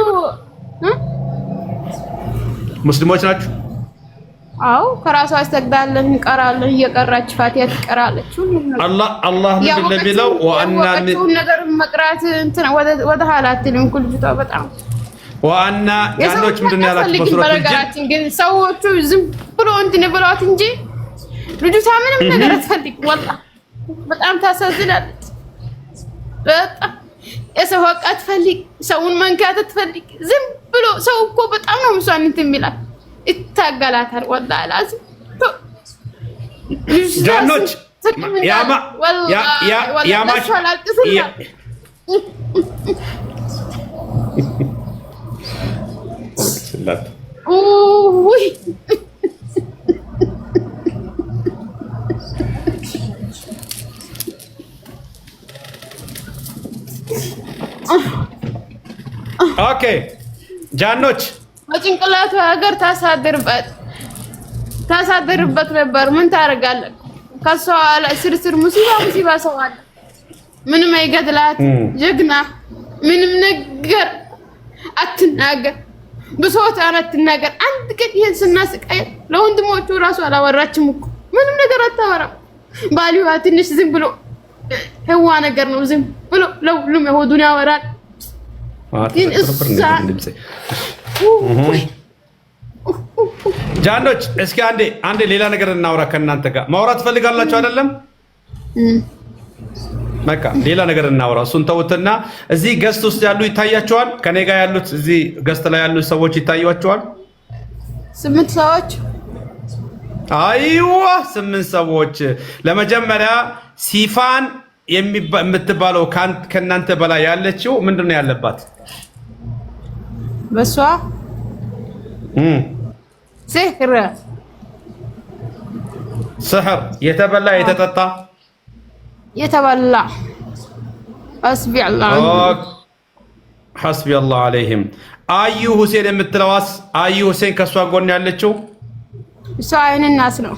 ሙስሊሞች ናችሁ? አው ከራሷ አስተግዳለን እንቀራለን። እየቀራች ፋቲያ ትቀራለች። አላህ ምንድን ነው የሚለው? ወአና ነገር መቅራት እንትን ወደ ሐላትንም ኩልጅቷ በጣም ወአና ጃኖች ምንድን ነው ያላችሁ? በሱረቱ ግን ሰዎቹ ዝም ብሎ እንትን ብለዋት እንጂ ልጅቷ ምንም ነገር አትፈልግ። ወላሂ በጣም ታሳዝናለች። በጣም የሰው ሀቅ አትፈልግ፣ ሰውን መንካት አትፈልግ። ዝም ብሎ ሰው እኮ በጣም ነው ምሷን እንትን የሚላት ይታገላታል። ወላሂ ላዝም ጃኖች ኦኬ ጃኖች በጭንቅላቱ ሀገር ታሳድርበት ነበር። ምን ታደርጋለህ? ከሷ ስርስር ሙሲባ ሰው አለ። ምንም አይገድላት ጀግና፣ ምንም ነገር አትናገር፣ ብሶቷን አትናገር። አንድ ቀን ይሄን ስናስቃይ ለወንድሞቹ ራሱ አላወራችም እኮ ምንም ነገር አታወራም። ባሊዋ ትንሽ ዝም ብሎ ህዋ ነገር ነው። ዝም ብሎ ለሁሉም የሆዱን ያወራል። ግን ጃኖች እስኪ አንዴ ሌላ ነገር እናውራ። ከእናንተ ጋር ማውራት ትፈልጋላችሁ አይደለም? በቃ ሌላ ነገር እናውራ። እሱን ተውትና እዚህ ገስት ውስጥ ያሉ ይታያቸዋል። ከኔ ጋር ያሉት እዚህ ገስት ላይ ያሉት ሰዎች ይታያቸዋል። 8 ሰዎች። አይዋ 8 ሰዎች። ለመጀመሪያ ሲፋን የምትባለው ከእናንተ በላይ ያለችው ምንድነው ያለባት? በሷ ስህር የተበላ የተጠጣ የተበላ ሐስቢ አላህ አለይህም። አዩ ሁሴን የምትለዋስ? አዩ ሁሴን ከሷ ጎን ያለችው እሷ አይን ናስ ነው።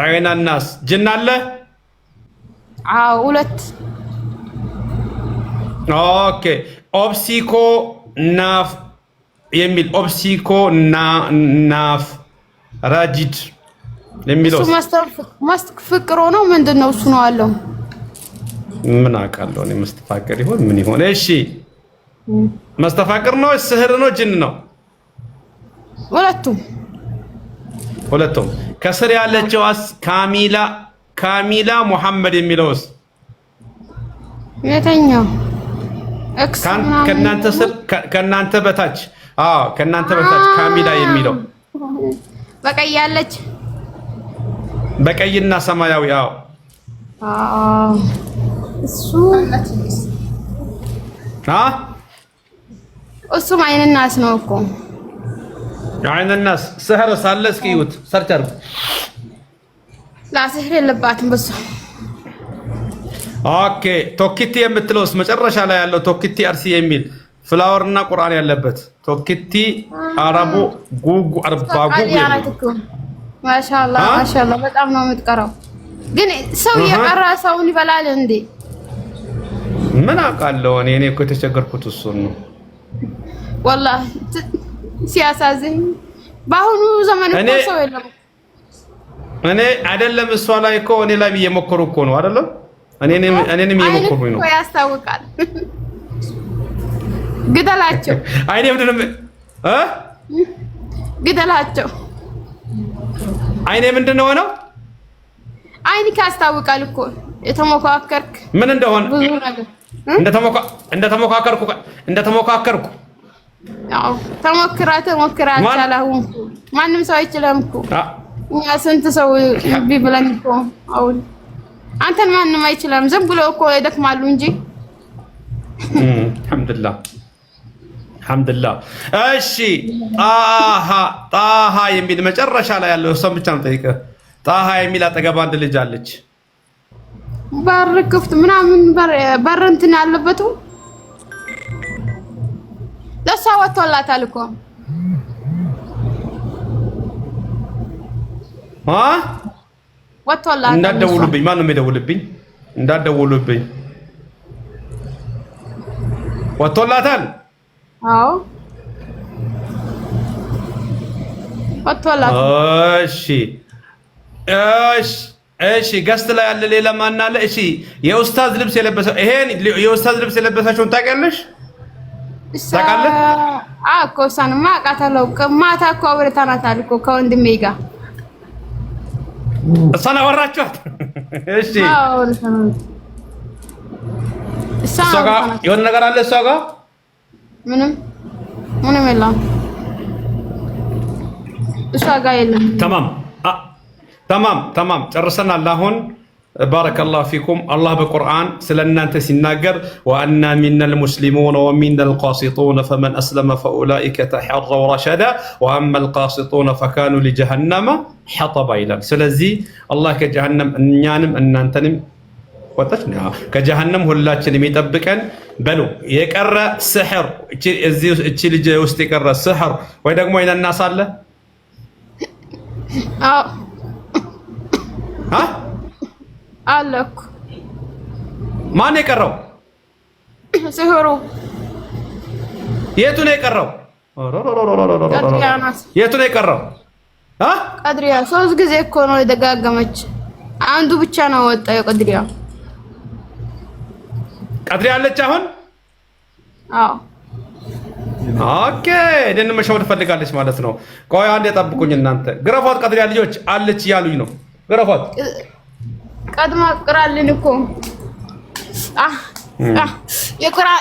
አይን ናስ ጅን አለ? አዎ 2። ኦኬ ኦብሲኮ ናፍ የሚል ኦብሲኮ ናፍ ራጂድ የሚለው ማስተፍቅሮ ነው። ምንድነው እሱ ነው አለው። ምን አውቃለሁ እኔ መስተፋቅር ይሆን ምን ይሆን? እሺ መስተፋቅር ነው? ስህር ነው? ጅን ነው? ሁለቱም። ከስር ያለችውስ ካሚላ ሙሐመድ የሚለውስ የተኛው ከእናንተ ስር ከእናንተ በታች? አዎ ከእናንተ በታች ካሚላ የሚለው በቀይ ያለች በቀይና ሰማያዊ። አዎ እሱም አይን ናስ ነው እኮ አይን ናስ ሰህር ሳለ እስኪ ይዩት ሰርች አድርጉ። ላስህር የለባትም በሱ። ኦኬ ቶኪቲ የምትለውስ መጨረሻ ላይ ያለው ቶኪቲ አርሲ የሚል ፍላወር እና ቁርአን ያለበት ቶኪቲ አረቡ ጉጉ አርባ ጉጉ ማሻአላህ ማሻአላህ በጣም ነው የምትቀራው። ግን ሰው የቀራ ሰውን ይበላል እንዴ? ምን አውቃለሁ እኔ እኮ የተቸገርኩት እሱን ነው والله ሲያሳዝን። በአሁኑ ዘመን እኮ ሰው የለም። እኔ አይደለም እሷ ላይ እኮ እኔ ላይ እየሞከሩ እኮ ነው አይደለም? እኔንም እየሞከሩኝ ነው። ያስታውቃል። ግደላቸው። አይኔ ምንድነው ግደላቸው። አይኔ ምንድነው ነው? አይኔ ካስታውቃል እኮ የተሞካከርክ ምን እንደሆነ ብዙ ነገር እንደተሞካከርኩ ያው ተሞክራ አላልኩም። ማንም ሰው አይችልም እኮ እኛ ስንት ሰው ቢብለን እኮ አሁን አንተን ማንም አይችልም። ዝም ብሎ እኮ ይደክማሉ እንጂ አልሐምዱሊላህ። እሺ ጣሃ የሚል መጨረሻ ላይ ያለው እሷን ብቻ ነው ጠይቀህ። ጣሃ የሚል አጠገብ አንድ ልጅ አለች። በር ክፍት ምናምን በር እንትን ያለበት ለሷ ወጥቶላታል እኮ ወጥቶላታል። እንዳትደውሉብኝ። ማነው የሚደውልብኝ? እንዳትደውሉብኝ። ወጥቶላታል። አዎ ወጥቶላታል። እሺ ገስት ላይ ያለ ሌላ ማን አለ? እሺ የኡስታዝ ልብስ የለበሰው ይሄን የኡስታዝ ልብስ የለበሰችውን ታውቂያለሽ? ታውቃለህ? እኮ እሷንማ አውቃታለሁ። ማታ እኮ አውርተናታል እኮ ከወንድሜ ጋር። እሷን አወራችኋት? እሺ እሷ ጋር የሆነ ነገር አለ? እሷ ጋር ምንም የለም። እሷ ጋር የለም። ተማም ጨርሰናል። አሁን ባረከላሁ ፊኩም። አላህ በቁርአን ስለ እናንተ ሲናገር ወአና ሚነል ሙስሊሙን ወሚነል ቃሲጡን ፈመን አስለመ ፈኡላኢከ ተሐረው ረሸዳ ወአመል ቃሲጡን ፈካኑ ሊጀሃነመ ሐጠባ ይላል። ስለዚህ አላህ ከጀሃነም እኛንም እናንተንም ወጣች ከጀሃነም ሁላችንም ይጠብቀን። በሉ የቀረ ስሕር እቺ ልጅ ውስጥ የቀረ ስሕር ወይ ደግሞ አይነናስ አለ? አለኩ። ማን የቀረው? ስሕሩ የቱ ነው የቀረው? የቱ ነው የቀረው? ቀድሪያ 3 ጊዜ እኮ ነው የደጋገመች። አንዱ ብቻ ነው ወጣው የቀድሪያ። ቀድሪያ አለች አሁን? አዎ ኦኬ። እኔን መሸወድ ፈልጋለች ማለት ነው። ቆይ አንዴ ጠብቁኝ እናንተ። ግረፏት ቀድሪያ ልጆች አለች እያሉኝ ነው። ግረፏት። ቀድማ ቅራልን እኮ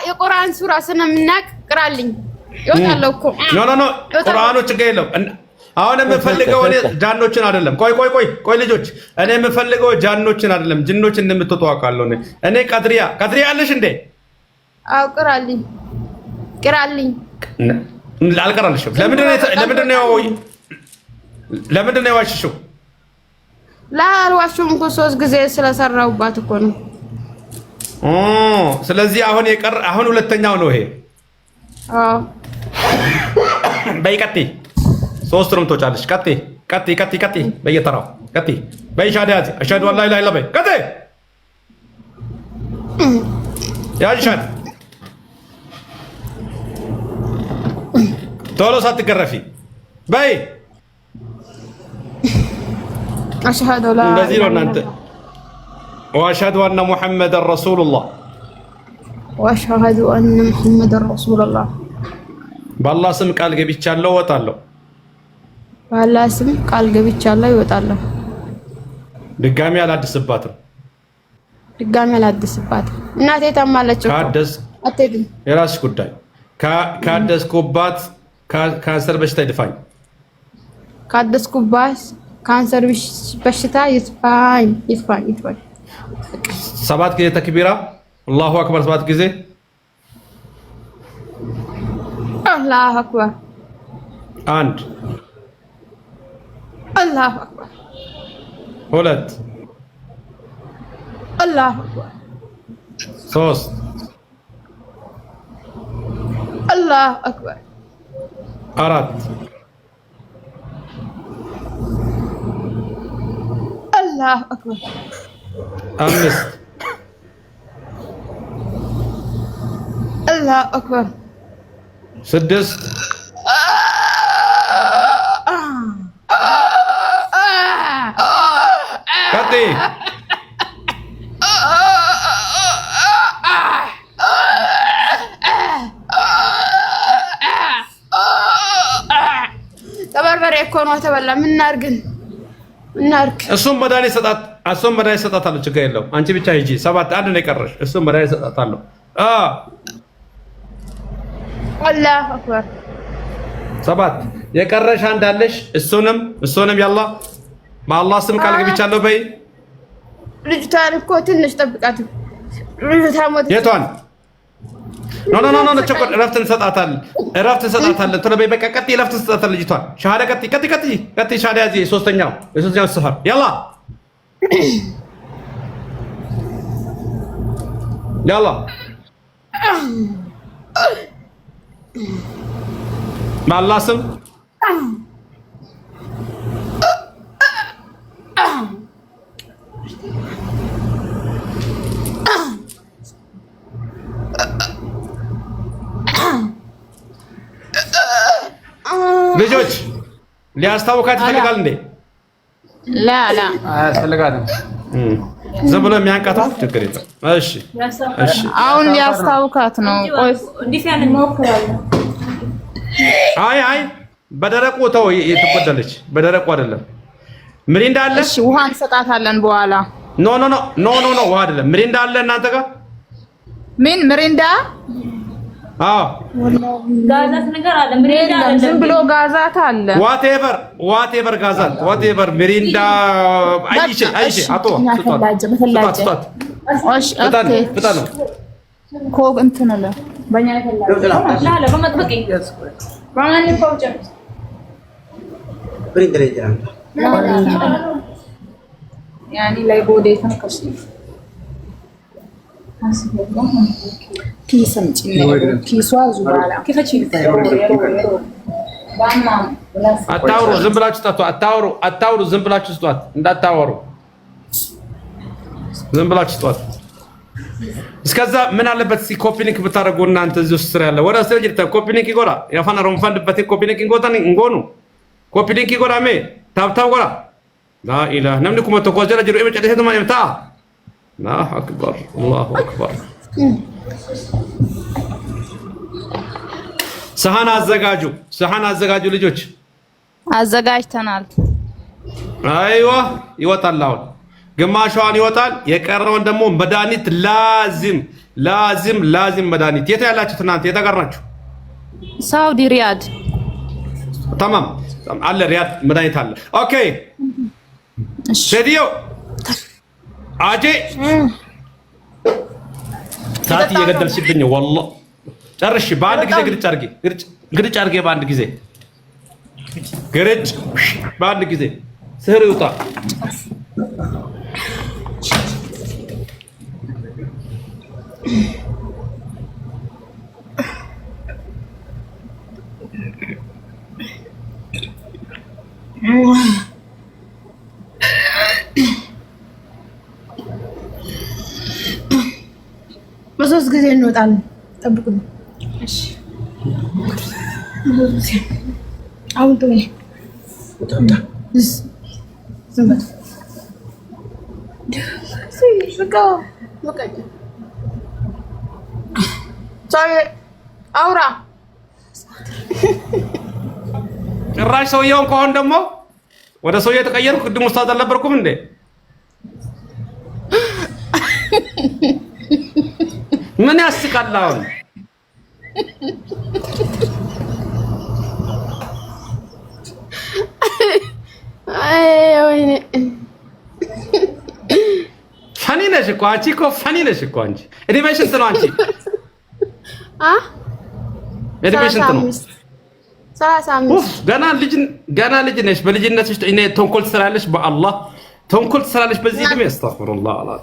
የቁርአን ሱራ ስለምናቅ ቅራልኝ ይወጣል እኮ። ኖ ቁርአኑ ችግር የለም። አሁን የምፈልገው እኔ ጃኖችን አይደለም። ቆይ ልጆች፣ እኔ የምፈልገው ጃኖችን አይደለም ጅኖችን እንደምትወጡ አውቃለሁ። እኔ ቀድሪያ አለሽ እንዴ? አው ቅራልኝ አልቀራልሽም። ለምንድን ነው የዋሽሽው? ላልዋሽም እኮ 3 ጊዜ ስለሰራሁባት እኮ ነው። ስለዚህ አሁን ሁለተኛው ነው ይሄ። በይ ቀጥይ። 3ቱንም ትወጫለሽ። ቀጥይ በየተራው ቀጥይ። በይ ሻሃዳ ያዚ አሽሀዱ አን ላ ኢላሀ ኢለላህ በይ ቀጥይ። ያዚ ሻሃዳ ቶሎ ሳትገረፊ በይ። አሽሀዱ ላ እንደዚህ ነው እናንተ። ወአሽሀዱ አነ ሙሐመደን ረሱሉላህ በአላህ ስም ቃል ገብቻለሁ እወጣለሁ። በአላህ ስም ቃል ገብቻለሁ እወጣለሁ። ድጋሚ አላድስባትም። እናቴ ታማለች እኮ አትሄድም። የራስሽ ጉዳይ። ካደስኩባት ካንሰር በሽታ ይድፋኝ። ካደስኩባት ካንሰር በሽታ ይጥፋኝ። ሰባት ጊዜ ተክቢራ አላሁ አክበር ሰባት ጊዜ አላሁ አክበር አንድ አላሁ አክበር ሁለት አላሁ አክበር ሶስት አላሁ አክበር አራት አላሁ አክበር አምስት አላሁ አክበር ስድስት ቀጥይ ተበርበሬ እኮ ነው ተበላ። ምን እናድርግ? እሱም መድኃኒት ሰጣት። እሱም መድኃኒት ሰጣታለሁ። ችግር የለውም። አንቺ ብቻ ሂጂ። ሰባት አንድ ነው የቀረሽ። እሱም መድኃኒት ሰጣታለሁ። አላሁ አክበር ሰባት የቀረሽ አንድ አለሽ። እሱንም ያላ በአላህ ስም ቃል ገብቻለሁ በይ። ልጅቷን እኮ ትንሽ ጠብቃት። ልጅቷ ሞት የቷን? ኖ ቸኮል እረፍት እንሰጣታለን። ቶሎ በይ በቃ ቀጥይ። እረፍት እንሰጣታለን ልጅቷን። ሻሃዳ ቀጥይ። ሻሃዳ ያዚ የሶስተኛው ሰፈር ያላ በአላህ ስም ልጆች ሊያስታውካት ይፈልጋል እንዴ? ላ አያስፈልጋትም። ዝም ብሎ የሚያንቃታ ችግር የለም። እሺ አሁን ሊያስታውካት ነው። ቆይ አይ በደረቁ ተው፣ ትጎዳለች። በደረቁ አይደለም። ምሪንዳ አለ። እሺ ውሃ እንሰጣታለን በኋላ። ኖ ውሃ አይደለም። ምሪንዳ አለ እናንተ ጋር? ምን ምሪንዳ? አዎ ጋዛት ነገር አለ። ምሪንዳ አለ። ዝም ብሎ ጋዛት አለ። ዋቴቨር ጋዛት ዋቴቨር ምሪንዳ አይሽ አቶ ስጧት። እሺ ኦኬ ነው ኮግ እንትን አለ በእኛ ላ በመጥበቅ በማን ይፈውጭ بريد ريدان يعني لا يبودي تنكشي كيسم كيسوا زباله كيف تشيل አታውሩ። ዝም ብላችሁ ስጧት። አታውሩ። ዝም ብላችሁ ስጧት። እንዳታወሩ ዝም ብላችሁ ስጧት። እስከዛ ምን አለበት ሲ ኮፒ ሊንክ ብታደርጉ እናንተ እዚህ ውስጥ ስራ ያለ ወደ ሰው ጅርታ ኮፒ ሊንክ ይጎራ ያፋና ሮንፋንድ በት ኮፒ ሊንክ ይጎታን እንጎኑ ኮፒ ሊንክ ይጎራ ሜ ታብታው ጎራ ላ ኢላህ ነምኒ ኩመ ተቆጀራ ጅሩ እመጨደሰ ተማ ይምታ አላሁ አክበር አላሁ አክበር። ሰሃን አዘጋጁ ልጆች አዘጋጅተናል። አይዋ ይወጣል። አሁን ግማሿን ይወጣል። የቀረውን ደግሞ መድኃኒት ላዚም መድኃኒት። የት ያላችሁት እናንተ? የተቀራችሁ ሳውዲ ሪያድ ተማም አለ። ሪያድ መድኃኒት አለ። ኦኬ ሴትዮ አጄ ሰዓት እየገደልሽብኝ ወላሂ። ጨርሽ በአንድ ጊዜ ግርጭ አድርጌ በአንድ ጊዜ ግርጭ በአንድ ጊዜ ስህር ይውጣ። በሶስት ጊዜ እንወጣለን። ጠብቁኝ እሺ። አሁን ተወኝ። ዝም በል አውራ ጭራሽ ሰውየውን ከሆን ደግሞ ወደ ሰውየው የተቀየርኩ። ቅድም ውስጥ አልነበርኩም እንዴ? ምን ያስቃል አሁን? አይ ወይኔ ፈኒ ነሽ እኮ አንቺ እኮ ፈኒ ነሽ እኮ አንቺ። እድሜሽ ስንት ነው አንቺ? እድሜሽ ስንት ነው? 35 ገና ልጅ ነሽ። በልጅነትሽ እኔ ተንኮል ትሰራለሽ፣ በአላህ ተንኮል ትሰራለሽ በዚህ እድሜ። አስተግፍሩላህ አላህ።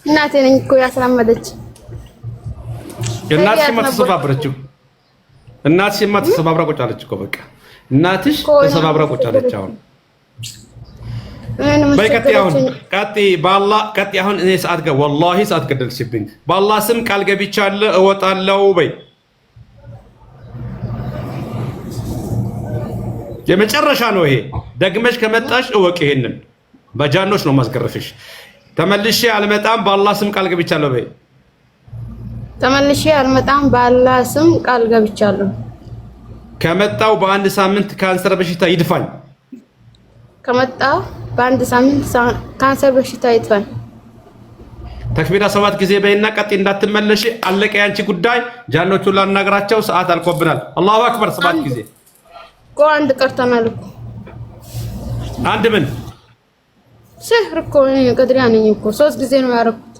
እናቴ ነኝ እኮ ያስራመደች። እናትሽማ ተሰባብረችው። እናትሽማ ተሰባብራ ቁጭ አለች እኮ በቃ እናትሽ ተሰባብራ ቁጭ አለች። አሁን በቀጥ አሁን እኔ ሰዓት ጋር ወላሂ ሰዓት ገደልሽብኝ። በአላህ ስም ቃል ገብቻለሁ እወጣለሁ በይ። የመጨረሻ ነው ይሄ። ደግመሽ ከመጣሽ እወቅ። ይሄንን በጃኖች ነው ማስገረፍሽ። ተመልሼ አልመጣም በአላህ ስም ቃል ገብቻለሁ በይ። ተመልሼ አልመጣም በአላህ ስም ቃል ገብቻለሁ። ከመጣው በአንድ ሳምንት ካንሰር በሽታ ይድፋኝ። ከመጣው በአንድ ሳምንት ካንሰር በሽታ ይድፋኝ። ተክቢራ 7 ጊዜ በይና ቀጥ እንዳትመለሽ። አለቀ ያንቺ ጉዳይ። ጃኖቹን ላናግራቸው ሰዓት አልቆብናል። አላሁ አክበር 7 ጊዜ እኮ አንድ ቀርተናል እኮ። አንድ ምን ስህር እኮ ቀድሪያ ነኝ እኮ 3 ጊዜ ነው ያደረኩት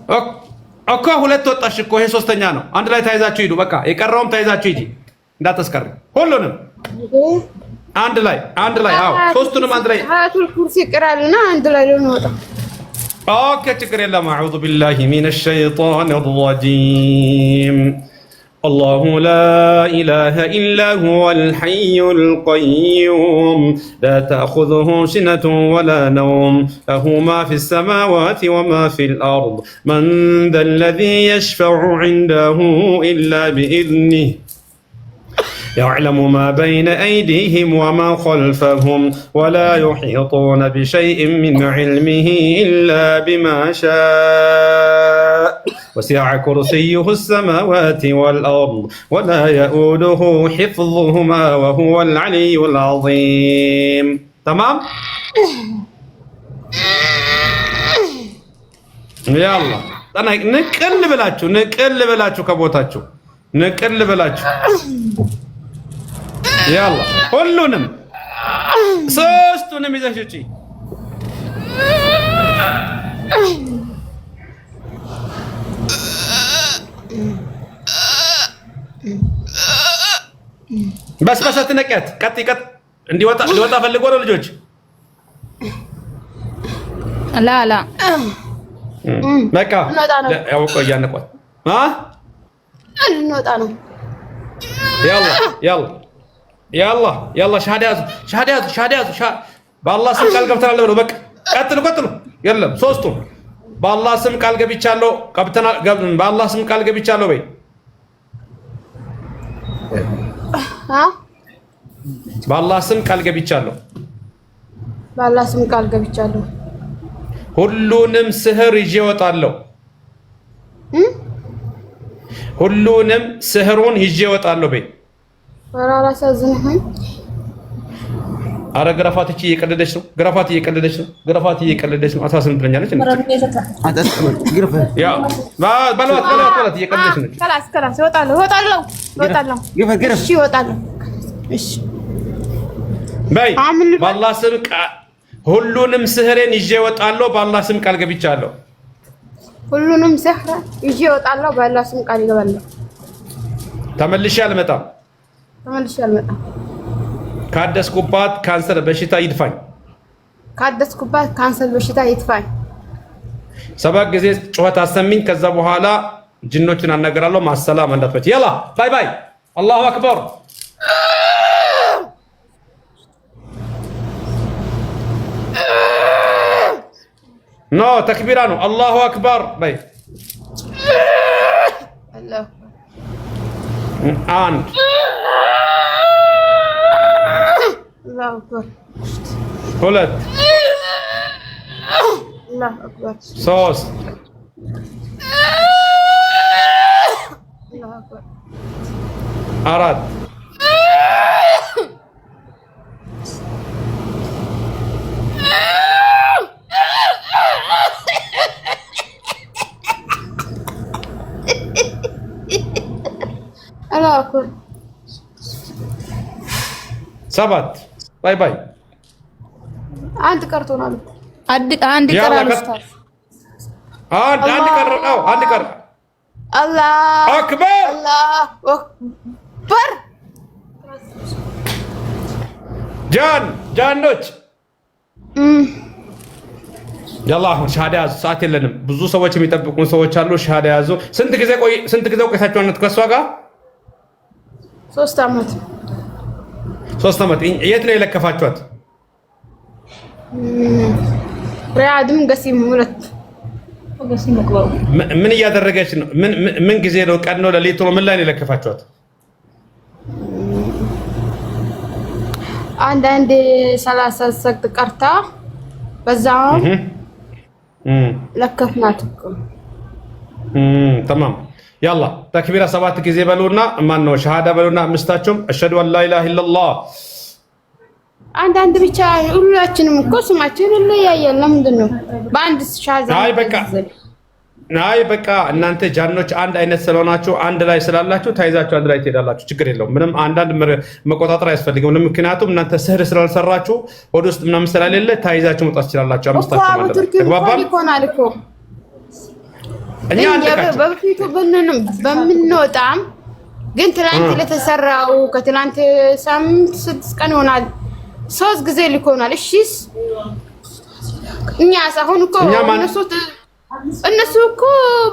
እኮ። 2 ወጣሽ እኮ። ይሄ 3ኛ ነው። አንድ ላይ ተያይዛችሁ ሂዱ። በቃ የቀረውም ተያይዛችሁ ሂጂ እንዳትስቀር። ሁሉንም አንድ ላይ አዎ፣ 3ቱንም አንድ ላይ አያቱል ኩርሲ ይቀራልና አንድ ላይ ነው ወጣ። ኦኬ ችግር የለም። አዑዙ ቢላሂ ሚነሽ ሸይጣኒር ረጂም الله لا إله إلا هو الحي القيوم لا تأخذه سنة ولا نوم له ما في السماوات وما في الأرض من ذا الذي يشفع عنده إلا بإذنه يعلم ما بين أيديهم وما خلفهم ولا يحيطون بشيء من علمه إلا بما شاء وسع كرسيه السماوات والأرض ولا يؤوده حفظهما وهو العلي العظيم. تمام؟ يلا أنا نقل بلاتشو كبوتاتشو نقل بلاتشو يلا كلنا ሶስቱንም ይዘሽ ውጪ። በስ አትነቂያት። ቀጥ እንዲወጣ ፈልጎ ነው ልጆች። ላ በቃ ያው ቆይ ያነቋት እንወጣ ነው። يلا شهادة بالله سم قال قبتنا له بك قتلوا يلا ሶስቱም بالله سم قال ገብቻለሁ ቀብተና بالله سم قال ገብቻለሁ በይ። بالله سم قال ገብቻለሁ بالله سم قال ገብቻለሁ ሁሉንም ስህር ይዤ እወጣለሁ። ሁሉንም ስህሩን ይዤ እወጣለሁ በይ። ወራራ ሳዝነኝ አረ ገረፋትቺ እየቀለደች ነው። ገረፋት እየቀለደች ነው። አሳስም ትለኛለች እንዴ? ያ ባሏት እየቀለደች ነው። خلاص እወጣለሁ። እሺ እወጣለሁ። እሺ በይ በአላህ ስም ሁሉንም ስህሬን ይዤ እወጣለሁ። በአላህ ስም ቃል ገብቻለሁ። ሁሉንም ስህር ይዤ እወጣለሁ። በአላህ ስም ቃል እገባለሁ። ተመልሼ አልመጣም። ካደስኩባት ካንሰር በሽታ ይድፋኝ። 7 ጊዜ ጩኸት አሰሚኝ። ከዛ በኋላ ጅኖችን አናገራለሁ። ማሰላም እንዳትመጪ። يلا ባይ አላሁ አክበር። ኖ ተክቢራ ነው። አላሁ አክበር በይ። አንድ ሁለት ሶስት አራት ሰባት ባይ አንድ ቀርቶናል። አንድ ቀራል ኡስታዝ አንድ ቀር። አንድ ቀር። አላሁ አክበር አላሁ አክበር። ጃኖች ያላ አሁን ሻሃዳ ያዙ። ሰዓት የለንም። ብዙ ሰዎች የሚጠብቁን ሰዎች አሉ። ሻሃዳ ያዙ። ስንት ጊዜ ቆይታችኋል ከእሷ ጋር? 3 ዓመት። 3 ዓመት። የት ነው የለከፋችኋት? ሪያድም ገሲም ሁለት። ምን እያደረገች ነው? ምን ጊዜ ነው? ቀን ነው? ሌሊት ነው? ምን ላይ ነው የለከፋችኋት? አንዳንዴ 30 ሰግድ ቀርታ በዛው ለከፍናት እኮ። ተማም ያላ ተክቢራ 7 ጊዜ በሉና ማን ነው ሸሃዳ በሉና አምስታችሁም አሽሀዱ አን ላ ኢላሀ ኢለላህ። አንዳንድ ብቻ ሁላችንም እኮ ስማችን ይለያያል። ለምንድን ነው በአንድ ሻዛ? አይ በቃ እናንተ ጃኖች አንድ አይነት ስለሆናችሁ አንድ ላይ ስላላችሁ ታይዛችሁ አንድ ላይ ትሄዳላችሁ። ችግር የለውም። ምንም አንዳንድ መቆጣጠር አያስፈልግም። ምክንያቱም እናንተ ስህር ስላልሰራችሁ ወደ ውስጥ ምናምን ስለሌለ ታይዛችሁ መውጣት ትችላላችሁ። አምስታችሁ ማለት ነው። ተግባባን? እኛ በፊቱ በምንወጣም ግን ትናንት ለተሰራው ከትናንት ሳምንት 6 ቀን ይሆናል 3 ጊዜ ልኮናል። እሺስ እኛ አሁን እኮ እነሱ እኮ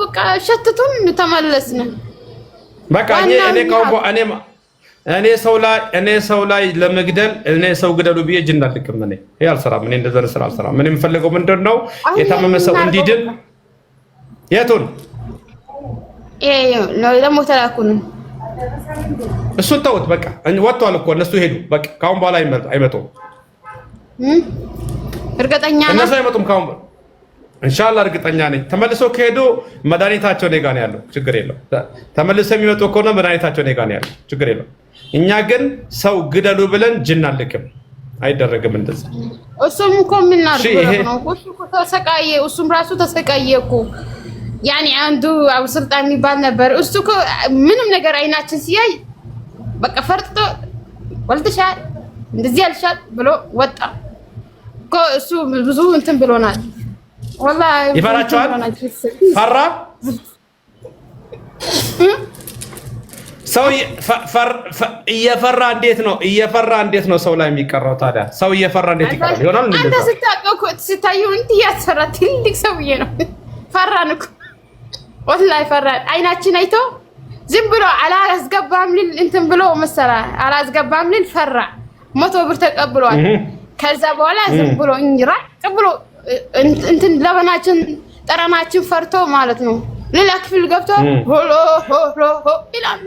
በቃ ሸትቱን ተመለስን። በቃ እኔ ሰው ላይ ለመግደል እኔ ሰው ግደሉ ብዬ እጅ እንዳልክም እኔ ይሄ አልሰራም። እኔ እንደዛ ስራ አልሰራም። ምን የምፈልገው ምንድነው የታመመ ሰው እንዲድን። የቱን ነው ለሞት ተላኩን። እሱን ተውት። በቃ ወጥቷል እኮ እነሱ ሄዱ። በቃ ካሁን በኋላ አይመጡም። እርግጠኛ ነኝ እነሱ አይመጡም ካሁን ኢንሻአላህ እርግጠኛ ነኝ። ተመልሶ ከሄዱ መድኃኒታቸው እኔ ጋር ነው ያለው። ችግር የለውም። ተመልሶ የሚመጡ ከሆነ መድኃኒታቸው እኔ ጋር ነው ያለው። ችግር የለውም። እኛ ግን ሰው ግደሉ ብለን ጅን አልልክም። አይደረግም እንደዛ። እሱም እኮ ምን አድርጎ ነው? እሱ እኮ ተሰቃየ። እሱም ራሱ ተሰቃየ እኮ። ያኔ አንዱ አቡ ስልጣን የሚባል ነበር። እሱ እኮ ምንም ነገር አይናችን ሲያይ በቃ ፈርጥቶ ወልተሻል እንደዚህ ያልሻል ብሎ ወጣ እኮ። እሱ ብዙ እንትን ብሎናል። ወላሂ ይፈራቸዋል። ፈራ ሰው እየፈራ እንዴት ነው ሰው ላይ የሚቀረው ታዲያ? ሰው እየፈራ እንዴት ይቀራል? ይሆናል እንዴ? አንተ ስታየው እንዲህ ያስፈራ ትልቅ ሰውዬ ነው። ፈራን እኮ ወላሂ ፈራን። አይናችን አይቶ ዝም ብሎ አላስገባም ሊል እንትን ብሎ መሰራ አላስገባም ሊል ፈራ። 100 ብር ተቀብሏል። ከዛ በኋላ ዝም ብሎ እንራቅ ብሎ እንትን ለበናችን ጠረናችን ፈርቶ ማለት ነው። ሌላ ክፍል ገብቶ ሆሎ ሆሎ ይላል።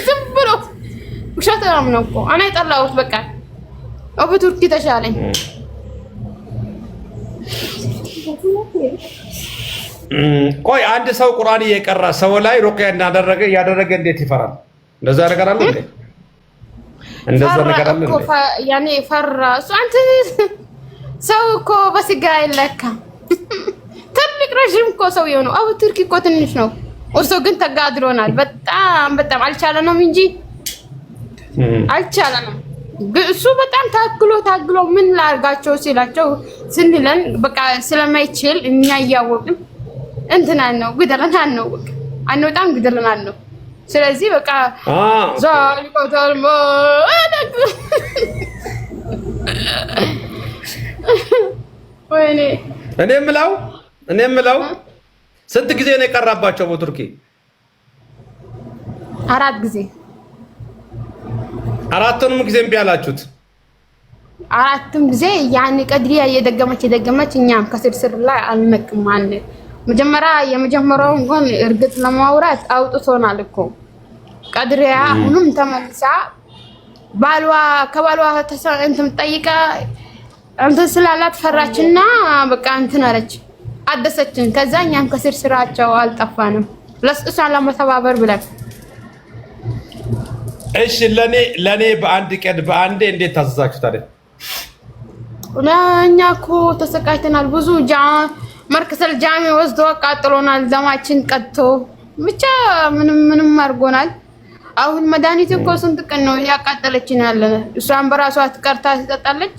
ዝም ብሎ ውሸት ነው እኮ። እኔ ጠላሁት በቃ። በቱርኪ ተሻለኝ። ቆይ አንድ ሰው ቁርአን እየቀራ ሰው ላይ ሩቅያ ያደረገ እንዴት ይፈራል? እንደዛ ነገር አለ እንዴ? እንደዛ ነገር አለ እንዴ? ያኔ ፈራ እሱ። አንተ ሰው እኮ በስጋ አይለካም። ትልቅ ረጅም እኮ ሰው ነው። አቡ ቱርኪ እኮ ትንሽ ነው። እሱ ግን ተጋድሎናል። በጣም አልቻለንም እንጂ አልቻለንም። እሱ በጣም ታግሎ ምን ላርጋቸው ሲላቸው ስንለን በቃ ስለማይችል እኛ እያወቅን እንትናን ነው ግደለናል ነው በቃ አንወጣም ግደለናል ነው። ስለዚህ በቃ ዛሊቆታል ወይኔ እኔ የምለው ስንት ጊዜ ነው የቀራባቸው በቱርኪ? 4 ጊዜ። 4ቱንም ጊዜ እምቢ አላችሁት? 4ቱም ጊዜ ያኔ ቀድሪያ እየደገመች እኛም ከስርስር ላይ አልነቅም አለ። የመጀመሪያውን እንኳን እርግጥ ለማውራት አውጥቶናል እኮ ቀድሪያ። አሁንም ተመልሳ ከባሏ እንትን ጠይቃ እንትን ስላላት ፈራችና በቃ እንትን አለች አደሰችን። ከዛ እኛም ከስርስራቸው አልጠፋንም እሷን ለመተባበር ብለን። እሺ ለኔ በአንዴ እንዴት ታዘዛችሁ ታዲያ? እኛ እኮ ተሰቃይተናል። ብዙ መርከሰል ጃሚ ወስዶ አቃጥሎናል። ደማችን ቀጥቶ ብቻ ምንም አድርጎናል። አሁን መድኃኒት እኮ ስንት ቀን ነው ያቃጠለችን ያለ። እሷን በራሷ ትቀርታ ትጠጣለች።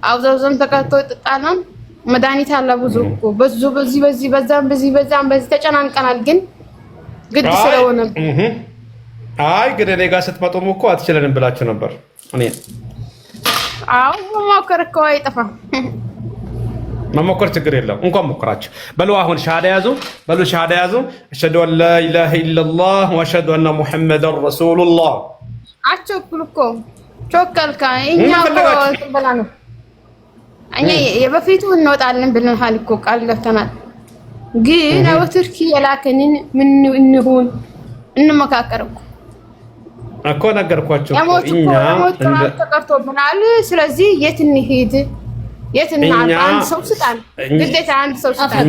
አውዘውዘም ተቀርቶ ይጠጣናል። መድኃኒት አለ ብዙ እኮ በዚህ በዛም ተጨናንቀናል። ግን ግድ ስለሆነ አይ ግን እኔ ጋር ስትመጡም እኮ አትችለንም ብላችሁ ነበር። እኔ መሞከር እኮ አይጠፋም። መሞከር ችግር የለም። እንኳን ሞከራችሁ። በሉ አሁን ሻሃዳ ያዙ። አሽሀዱ አን ላ ኢላሀ ኢለላህ ወአሽሀዱ አነ ሙሐመደን ረሱሉላህ። አቸኩል እኮ ቾከልካ። እኛ እኮ ትበላ ነው። እኛ የበፊቱ እንወጣለን ብለናል እኮ ቃል ገብተናል። ግን አዎ ትርኪ የላከንን ምን እንሁን እንመካከር እኮ ነገርኳችሁ። እኛ ተቀርቶብናል። ስለዚህ የት እንሂድ? አንድ ሰው ስጣን፣ ግዴታ አንድ ሰው ስጣን።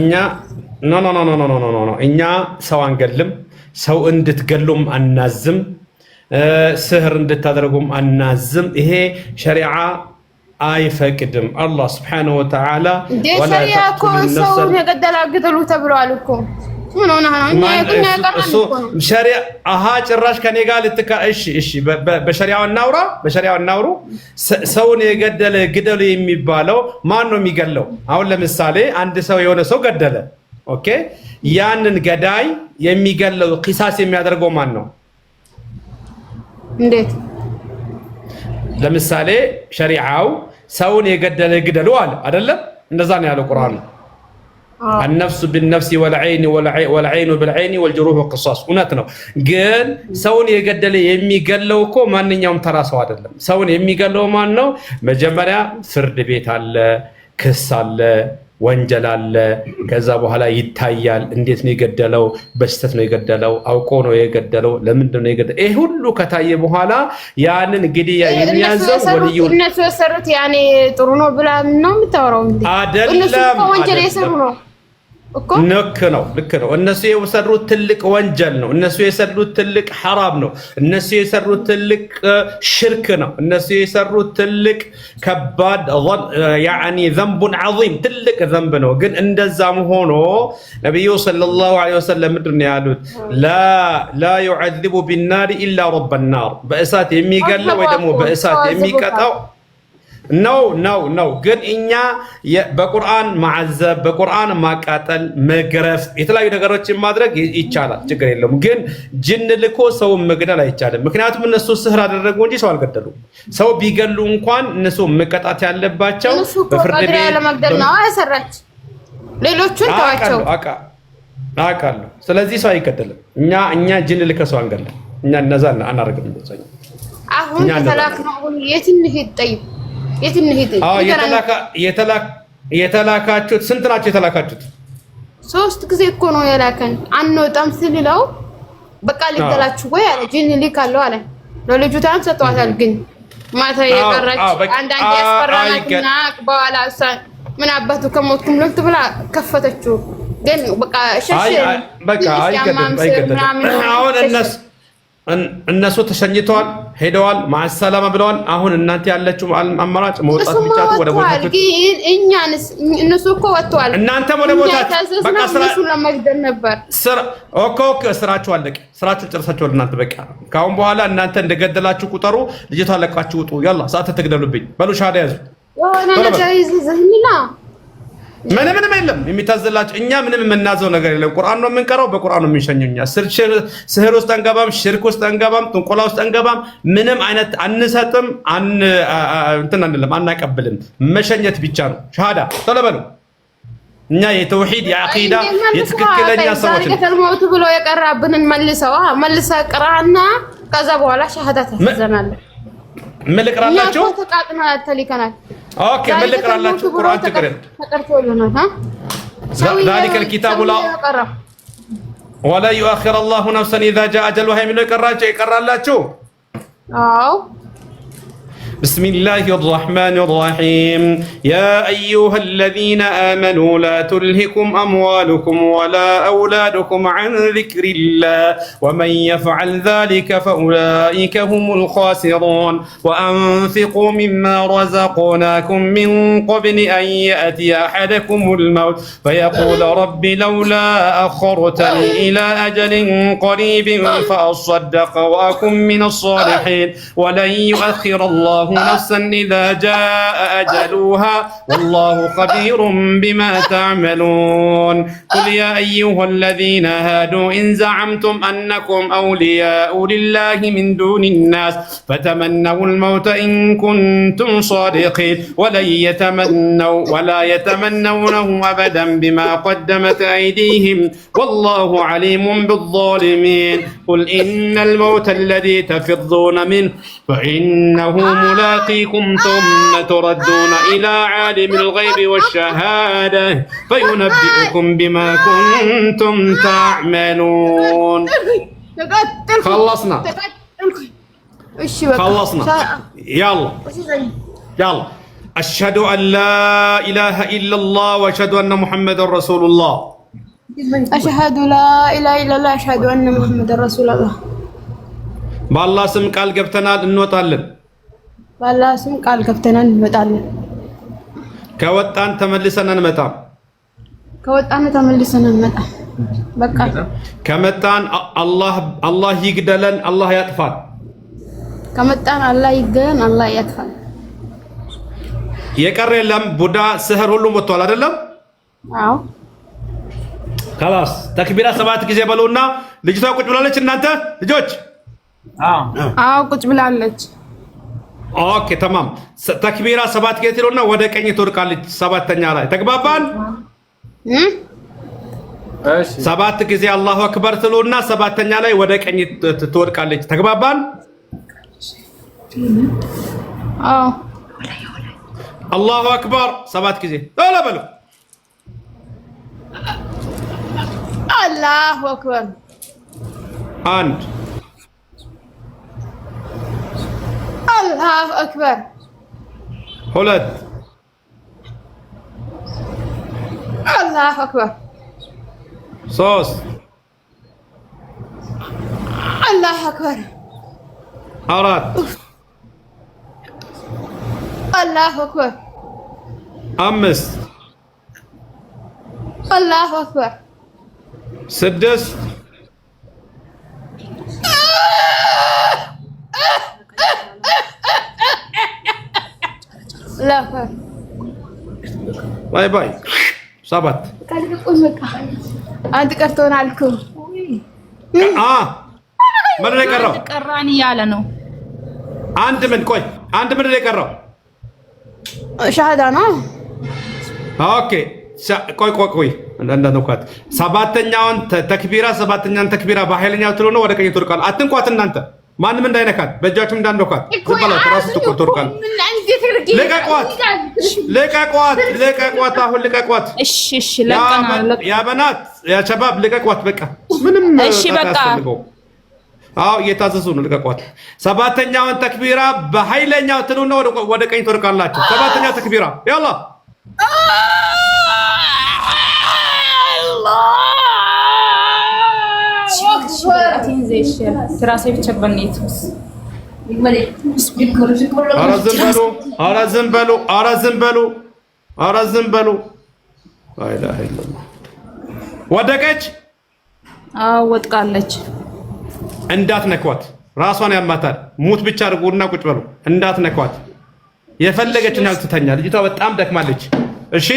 እኛ ሰው አንገልም፣ ሰው እንድትገሉም አናዝም፣ ስህር እንድታደርጉም አናዝም። ይሄ ሸሪዓ አይፈቅድም። አላህ ሱብሓነሁ ወተዓላ ሸሪዓ እኮ ሰው የገደለ ግደሉ ተብሏል እኮ። ምን ሆነህ ነው? እኛ ሸሪዓ ጭራሽ ከኔ ጋር እሺ፣ በሸሪዓው እናውሩ። ሰውን የገደለ ግደሉ የሚባለው ማን ነው የሚገለው? አሁን ለምሳሌ አንድ ሰው የሆነ ሰው ገደለ። ኦኬ፣ ያንን ገዳይ የሚገለው ቂሳስ የሚያደርገው ማን ነው? እንዴት? ለምሳሌ ሸሪዓው ሰውን የገደለ ግደሉ አለ አይደለም? እንደዛ ነው ያለው ቁርአን። النفس بالنفس والعين بالعين والجروح قصاص። እውነት ነው። ግን ሰውን የገደለ የሚገለው እኮ ማንኛውም ተራ ሰው አይደለም። ሰውን የሚገለው ማን ነው? መጀመሪያ ፍርድ ቤት አለ፣ ክስ አለ፣ ወንጀል አለ። ከዛ በኋላ ይታያል። እንዴት ነው የገደለው? በስተት ነው የገደለው? አውቆ ነው የገደለው? ለምንድን ነው የገደለው? ይሄ ሁሉ ከታየ በኋላ ያንን ግድያ የሚያዘው ወልዩ እነሱ የሰሩት ያኔ ጥሩ ነው ብላ ነው የምታወራው እንዴ? አይደለም። ወንጀል የሰሩ ነው እኮ። ልክ ነው። እነሱ የሰሩት ትልቅ ወንጀል ነው። እነሱ የሰሩት ትልቅ ሐራም ነው። እነሱ የሰሩት ትልቅ ሽርክ ነው። እነሱ የሰሩት ትልቅ ከባድ ያኒ ዘንቡን ዐዚም ትልቅ ዘንብ ነው። ግን እንደዛም ሆኖ ነብዩ ሰለላሁ ዐለይሂ ወሰለም ምንድን ነው ያሉት? ላ ዩዐዚቡ ቢናሪ ኢላ ረበ ናር። በእሳት የሚገለው ወይ ደግሞ በእሳት የሚቀጣው ነው። ግን እኛ በቁርአን ማዕዘብ፣ በቁርአን ማቃጠል፣ መግረፍ፣ የተለያዩ ነገሮችን ማድረግ ይቻላል፣ ችግር የለውም። ግን ጅን ልኮ ሰውን መግደል አይቻልም። ምክንያቱም እነሱ ስህር አደረጉ እንጂ ሰው አልገደሉም። ሰው ቢገሉ እንኳን እነሱ መቀጣት ያለባቸው በፍርድ ቤት ለመግደል ነው ያሰራች። ሌሎቹን ተዋቸው አውቃለሁ። ስለዚህ ሰው አይገደልም። እኛ ጅን ልከ ሰው አንገድልም። እኛ እነዛ አናደርግም። አሁን የተላክነው የት እንሂድ? ጠይቅ የት እንሂድ? የተላካችሁት ስንት ናቸው የተላካችሁት? 3 ጊዜ እኮ ነው የላከን። አንወጣም ስንለው በቃ ሊገላችሁ ወይ አለ። ጂን ልካለው አለ። ለልጁታን ሰጥቷታል። ግን ማታ የቀረች አንዳንዴ ያስፈራናትና በኋላ ምን አባቱ ከሞትኩም ልምት ብላ ከፈተችው። ግን በቃ ሸሽ በቃ አይገድም። አሁን እነሱ ተሸኝተዋል፣ ሄደዋል፣ ማሰላማ ብለዋል። አሁን እናንተ ያለችው አማራጭ መውጣት ብቻ ነው። ወደ ቦታችሁ ግን እኛንስ እነሱ እኮ ወጥተዋል። እናንተም ወደ ቦታችሁ በቃ ስራችሁ ለመግደል ነበር። ኦኬ ስራችሁ አለቀ። ስራችሁ ጨርሳችኋል። እናንተ በቃ ካሁን በኋላ እናንተ እንደገደላችሁ ቁጠሩ። ልጅቷ ለቃችሁ ውጡ። ያላ ሰዓት ተገደሉብኝ በሉ። ሻዳ ያዙ። የሆነ ነገር ይዘህና ምንም የለም የሚታዘላችሁ። እኛ ምንም የምናዘው ነገር የለም። ቁርአን ነው የምንቀራው፣ በቁርአን ነው የምንሸኘው። እኛ ስህር ውስጥ አንገባም፣ ሽርክ ውስጥ አንገባም፣ ጥንቆላ ውስጥ አንገባም። ምንም አይነት አንሰጥም፣ እንትን አንልም፣ አናቀብልም። መሸኘት ብቻ ነው። ሻሃዳ ተለበሉ። እኛ የተውሂድ የአቂዳ የትክክለኛ ሰዎች ነን። ከተልሞቱ ብሎ የቀራብንን መልሰው ቅራና ከዛ በኋላ ሻሃዳ ተፈዘናል። መልቅራላችሁ ተቃጥናል፣ ተሊከናል። ኦኬ መልቅራላችሁ ቁርአን ተቀረን ተቀርቶልናል። ذلك الكتاب لا ولا يؤخر الله نفسا اذا جاء اجلها من يقرالاችሁ አዎ بسم الله الرحمن الرحيم يا أيها الذين آمنوا لا تلهكم أموالكم ولا أولادكم عن ذكر الله ومن يفعل ذلك فأولئك هم الخاسرون وأنفقوا مما رزقناكم من قبل أن يأتي أحدكم الموت فيقول رب لولا أخرتني إلى أجل قريب فأصدق وأكن من الصالحين ولن يؤخر الله نفسا إذا جاء أجلها والله خبير بما تعملون قل يا أيها الذين هادوا إن زعمتم أنكم أولياء لله من دون الناس فتمنوا الموت إن كنتم صادقين ولا يتمنونه أبدا بما قدمت أيديهم والله عليم بالظالمين قل إن الموت الذي تفضون منه فإنه ملاقيكم ثم تردون إلى عالم الغيب والشهادة فينبئكم بما كنتم تعملون. خلصنا يلا أشهد أن لا إله إلا الله وأشهد أن محمد رسول الله. أشهد لا إله إلا الله أشهد أن محمد رسول الله. بالله سم قال قبتنا እንወጣለን بالله سم قال قبتنا እንወጣለን ከወጣን ተመልሰን እንመጣም ከወጣን ተመልሰን እንመጣም በቃ ከመጣን አላህ ይግደለን አላህ ያጥፋን ከመጣን አላህ ይግደለን አላህ ያጥፋን የቀረ የለም ቡዳ ስህር ሁሉ ወጥቷል አይደለም አዎ خلاص ተክቢራ 7 ጊዜ በሉና ልጅቷ ቁጭ ብላለች እናንተ ልጆች አዎ ቁጭ ብላለች ኦኬ ተማም ተክቢራ 7 ጊዜ ትሉና ወደ ቀኝ ትወርቃለች ሰባተኛ ላይ ተግባባን እሺ 7 ጊዜ አላሁ አክበር ትሉና ሰባተኛ ላይ ወደ ቀኝ ትወርቃለች ተግባባን አዎ አላሁ አክበር 7 ጊዜ ቶሎ በሉ አላሁ አክበር አንድ አላሁ አክበር ሁለት አላሁ አክበር ሶስት አላሁ አክበር አራት አላሁ አክበር አምስት አላሁ አክበር ስድስት ባይ ባይ ሰባት አንድ ቀርቶናል እኮ ምን ነው የቀረው ቀራን እያለ ነው አንድ ምን ቆይ አንድ ምን ነው የቀረው ሻሃዳ ነው ኦኬ ቆይ እንደነኳት ሰባተኛውን ተክቢራ ሰባተኛውን ተክቢራ በኃይለኛው ትሎ ነው ወደ ቀኝ ትወርቃል አትንኳት እናንተ ማንም እንዳይነካት በእጃችሁም እንዳንደኳት ዝባላ ተራሱ ትቆርቃል ለቀቋት አሁን ለቀቋት እሺ ለቀናል ያ በናት ያ ሸባብ ለቀቋት በቃ ምንም እሺ በቃ አው እየታዘዙ ነው ለቀቋት ሰባተኛውን ተክቢራ በኃይለኛው ትሎ ነው ወደ ቀኝ ትወርቃላችሁ ሰባተኛው ተክቢራ ያላ አራዝም በሉ ወደቀች ወጥቃለች እንዳትነኳት ራሷን ያማታል ሙት ብቻ አድርጉና ቁጭ በሉ እንዳትነኳት የፈለገችን ያልተተኛ ልጅቷ በጣም ደክማለች እሺ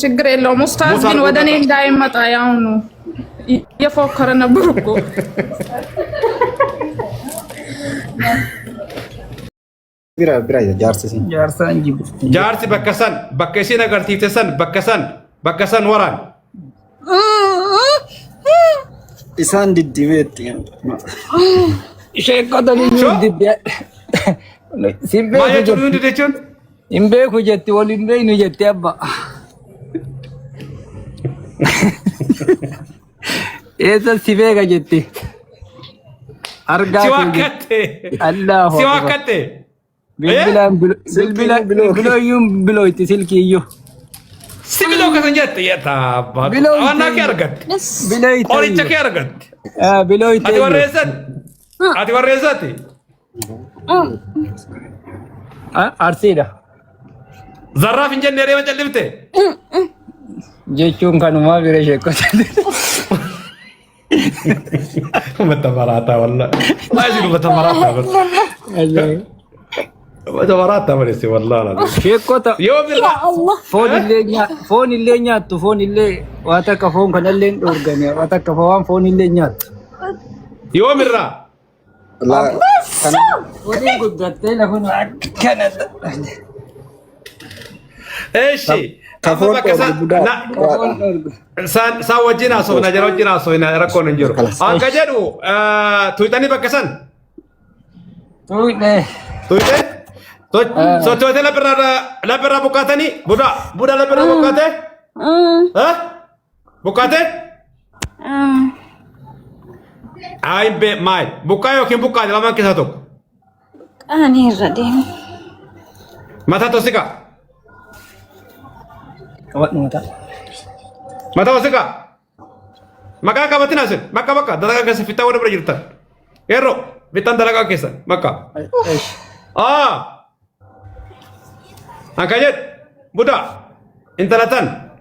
ችግር የለውም ኡስታዝ ግን ወደኔ እንዳይመጣ ያው ነው የፎከረ ነበር እኮ ቢራ ጃርሲ በከሲ ነገር ቲተሰን በከሰን ወራን ኢሳን ዲዲቤት ሸቆተኒ ዲዲያ ማየቱ እንዴቸን ኢምቤኩ ጀቲ ወሊምቤ ነው ጀቲ አባ ኤዛ ሲቤጋ ጀቲ አርጋ ሲዋከቴ ብሎዩም ብሎይቲ ስልክዩ ሲቢሎ ከሰንጀት የታባ አና ከርገት ኦሪቸ ከርገት ብሎይቲ አትወረሰት አርሲዳ ዘራፍ ኢንጂነር የመጨልብቴ ጀቹን ከኑማ ቢረ ሸቆተ መተመራታ ወላ ማይዚሉ መተመራታ وتبرات تمرسي والله العظيم شيكوتا يوم فون اللي نياتو فون اللي واتك فون كان اللي اورغاني واتك فون اللي نيات يوم الرا لا ودي قلت تليفون كندا ايش كفون لا سان وجينا سونا جرو وجينا سونا ركون نجرو كجدو تويتاني بكسن تويته so تويته لا برا بوكاتني بودا لا برا بوكاته ها بوكاته اي بي ماي بوكايو كيم بوكا لما كيساتو أنا رديم متى توسيكا كوات متا متى توسيكا مكا كابتنا سن مكا دلقا كيس فيتا ولا برجرتا يرو بيتان دلقا كيس مكا angkajat budak intelatan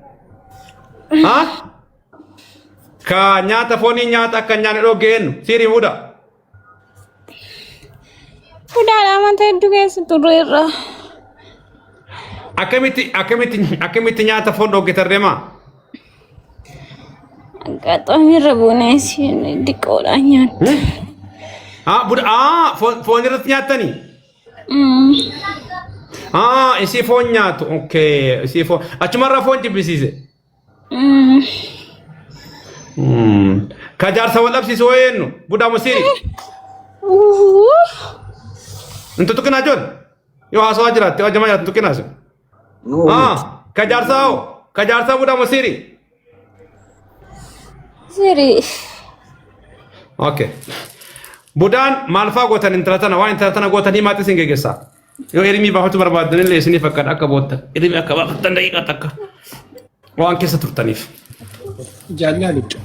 ka nyata foni nyata kan nyane do gen siri muda udah lama tadi guys turun akamiti nyata fondo gitarrema agak tahu rebune sih di kolanya budak foni rat nyata ni isi fon nyatu okay isi fon achumarra fon tibisise kajar sawal absi soyenu buda musiri entu tukena jon yo haso ajrat te ajama jat tukena se kajar saw buda musiri siri okay budan malfa gotan intratana gotan himati singe gesa yo erimi ba hotu barbadane le sini fakad akabota erimi akaba tan daqiqa takka wa anke saturtanif جالنا لك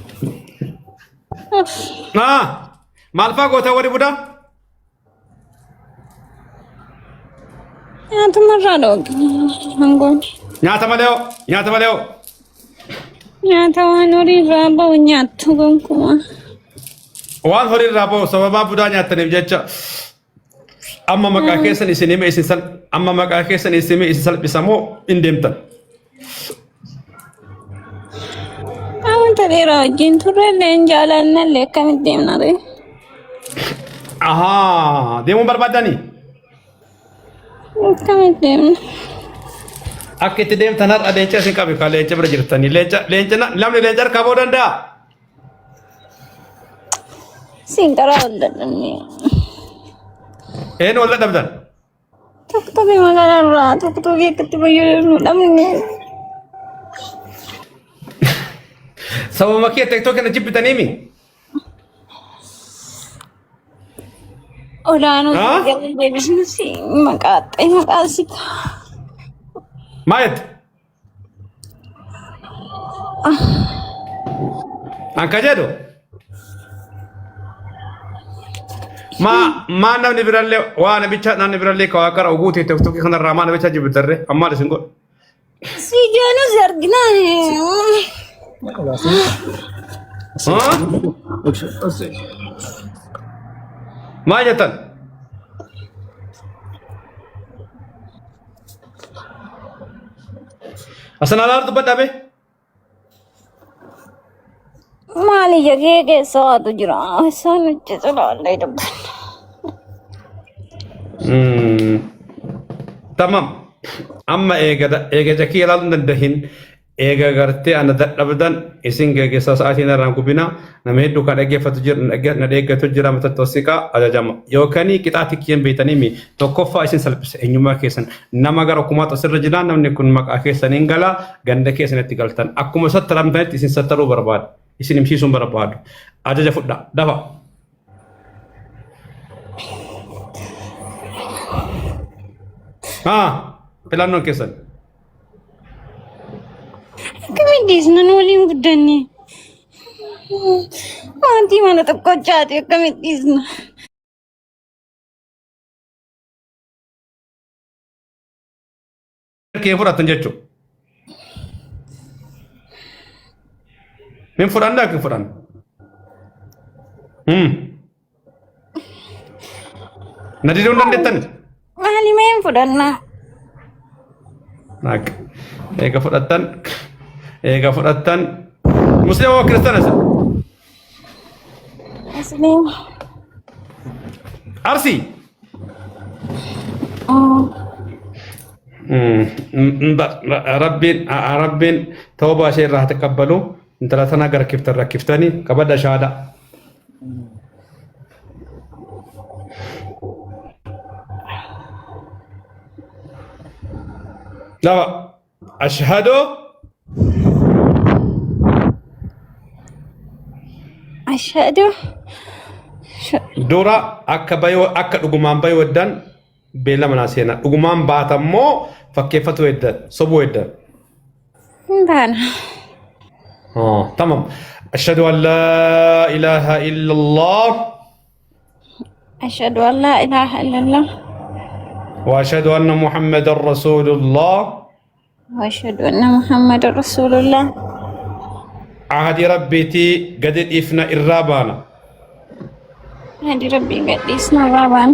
malfa gota wari buda ya teman dong anggon nyata maleo ya tahu nuri raba nyatu kan kuma wan hori rabo sababa buda nyata ne jecha amma maka kesan isini me isin sal amma maka kesan isimi isin sal bisamo indemtan tadi rajin turun dan jalan lekam dem nare. Aha, demo barbadani. Kami dem. Akit dem tanar ada yang sing kabe kale yang berjirtani. Lenca na lamne lencar kabo danda. Singkara udah ni. Wala dabdan. Tuk magana tuk ketiba yun lamne. Sama makia TikTok na jip tanimi. Udah anu yang bisnis sih makasih. Mayat. Angkajado. Ma namni biralle wa nabi chat namni biralle ka akara uguti TikTok kana ramana becha jibitarre amma da singo. Si jana zargina Majatan. Asanalar tu batabe. Mali jage ke saat jura sana chala lay dab. Tamam. Amma ega jaki lalu nandahin. Ega garte ana dabdan isinga ge saatina ran kubina namedu kan ege fatujir na ege tujira mata tosika ala jama yokani kitati kien beitani mi to kofa isin salpis enyuma kesan namagar kuma to sirjilan namne kun mak akesan ingala ganda kesan tigaltan akuma sataram bet isin sataru barbad isin imsi sum barbad aja fudda dafa pelano kesan kami disna nulim gudani. Nanti mana tak kocak ya kami disna. Kaya furatan jechu. Min furan dah ke furan. Nadi dundan detan. Mahali main fudhanna. Nak. Ega fudhattan. Muslim wa Kristana sa? Muslim. Arsi. ربين توبة شيء راح تقبلوا انت لا تناقر كيف تركفتني كبدا شهادة لا أشهد دورا أكا دقمان بايو الدن بلا مناسينا دقمان باتمو فكيفتو الدن صبو الدن بانا تمام أشهد أن لا إله إلا الله أشهد أن لا إله إلا الله وأشهد أن محمد رسول الله وأشهد أن محمد رسول الله عهد ربيتي قد إفنا الرابانا هدي ربي قد اسمه رابان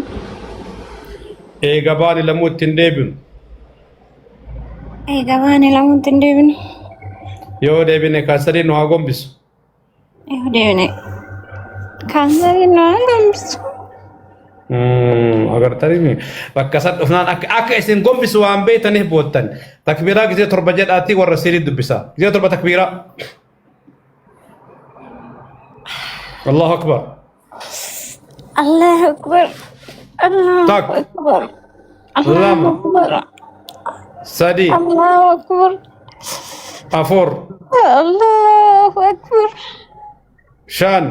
قباني لموت تندبن قباني لموت تندبن يو دبن كاسرين وهاقوم بس يو دبن كاسرين وهاقوم بس agar tadi bakasat ufnan ak isin gom bisu ambe tanih botan takbira gize turba jadati war rasili dubisa gize turba takbira Allahu akbar الله أكبر الله أكبر الله أكبر سادي الله أكبر أفور الله أكبر شان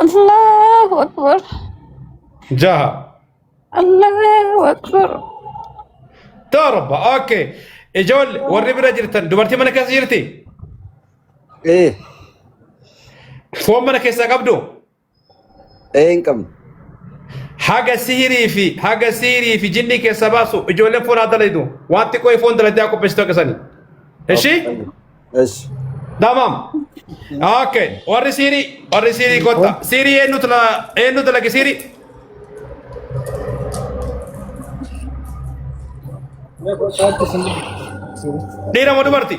الله أكبر جاها الله أكبر تربى أوكي إجول وري برجرتن دبرتي من كاس جرتي إيه فوم من كاس قبدو إنكم حاجة سيري في جني كسباسو إجول فون هذا ليدو وانت كوي فون دلداكو بستو كساني إيشي إيش تمام اوكي وري سيري قطع سيري إنو تلا كسيري دينا مدو برتي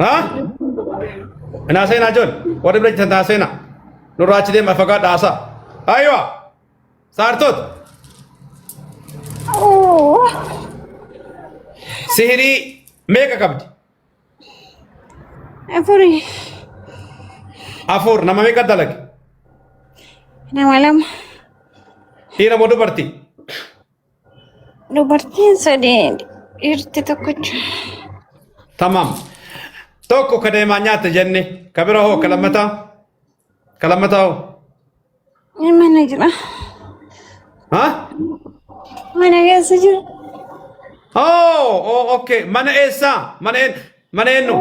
ها أنا سينا جون وري برج تنتا سينا نوراتي دي مفقات آسا أيوة سارتوت سهري ميكا كبد أفور نما ميكا دلق نمالم هنا مدو برتي dubartiin sadeen dhiirti tokkocha تمام توكو كديما نياتا جني كبيرة هو كلمتا هو mana jira ها mana keessa jira اوكي من إيسا من إنو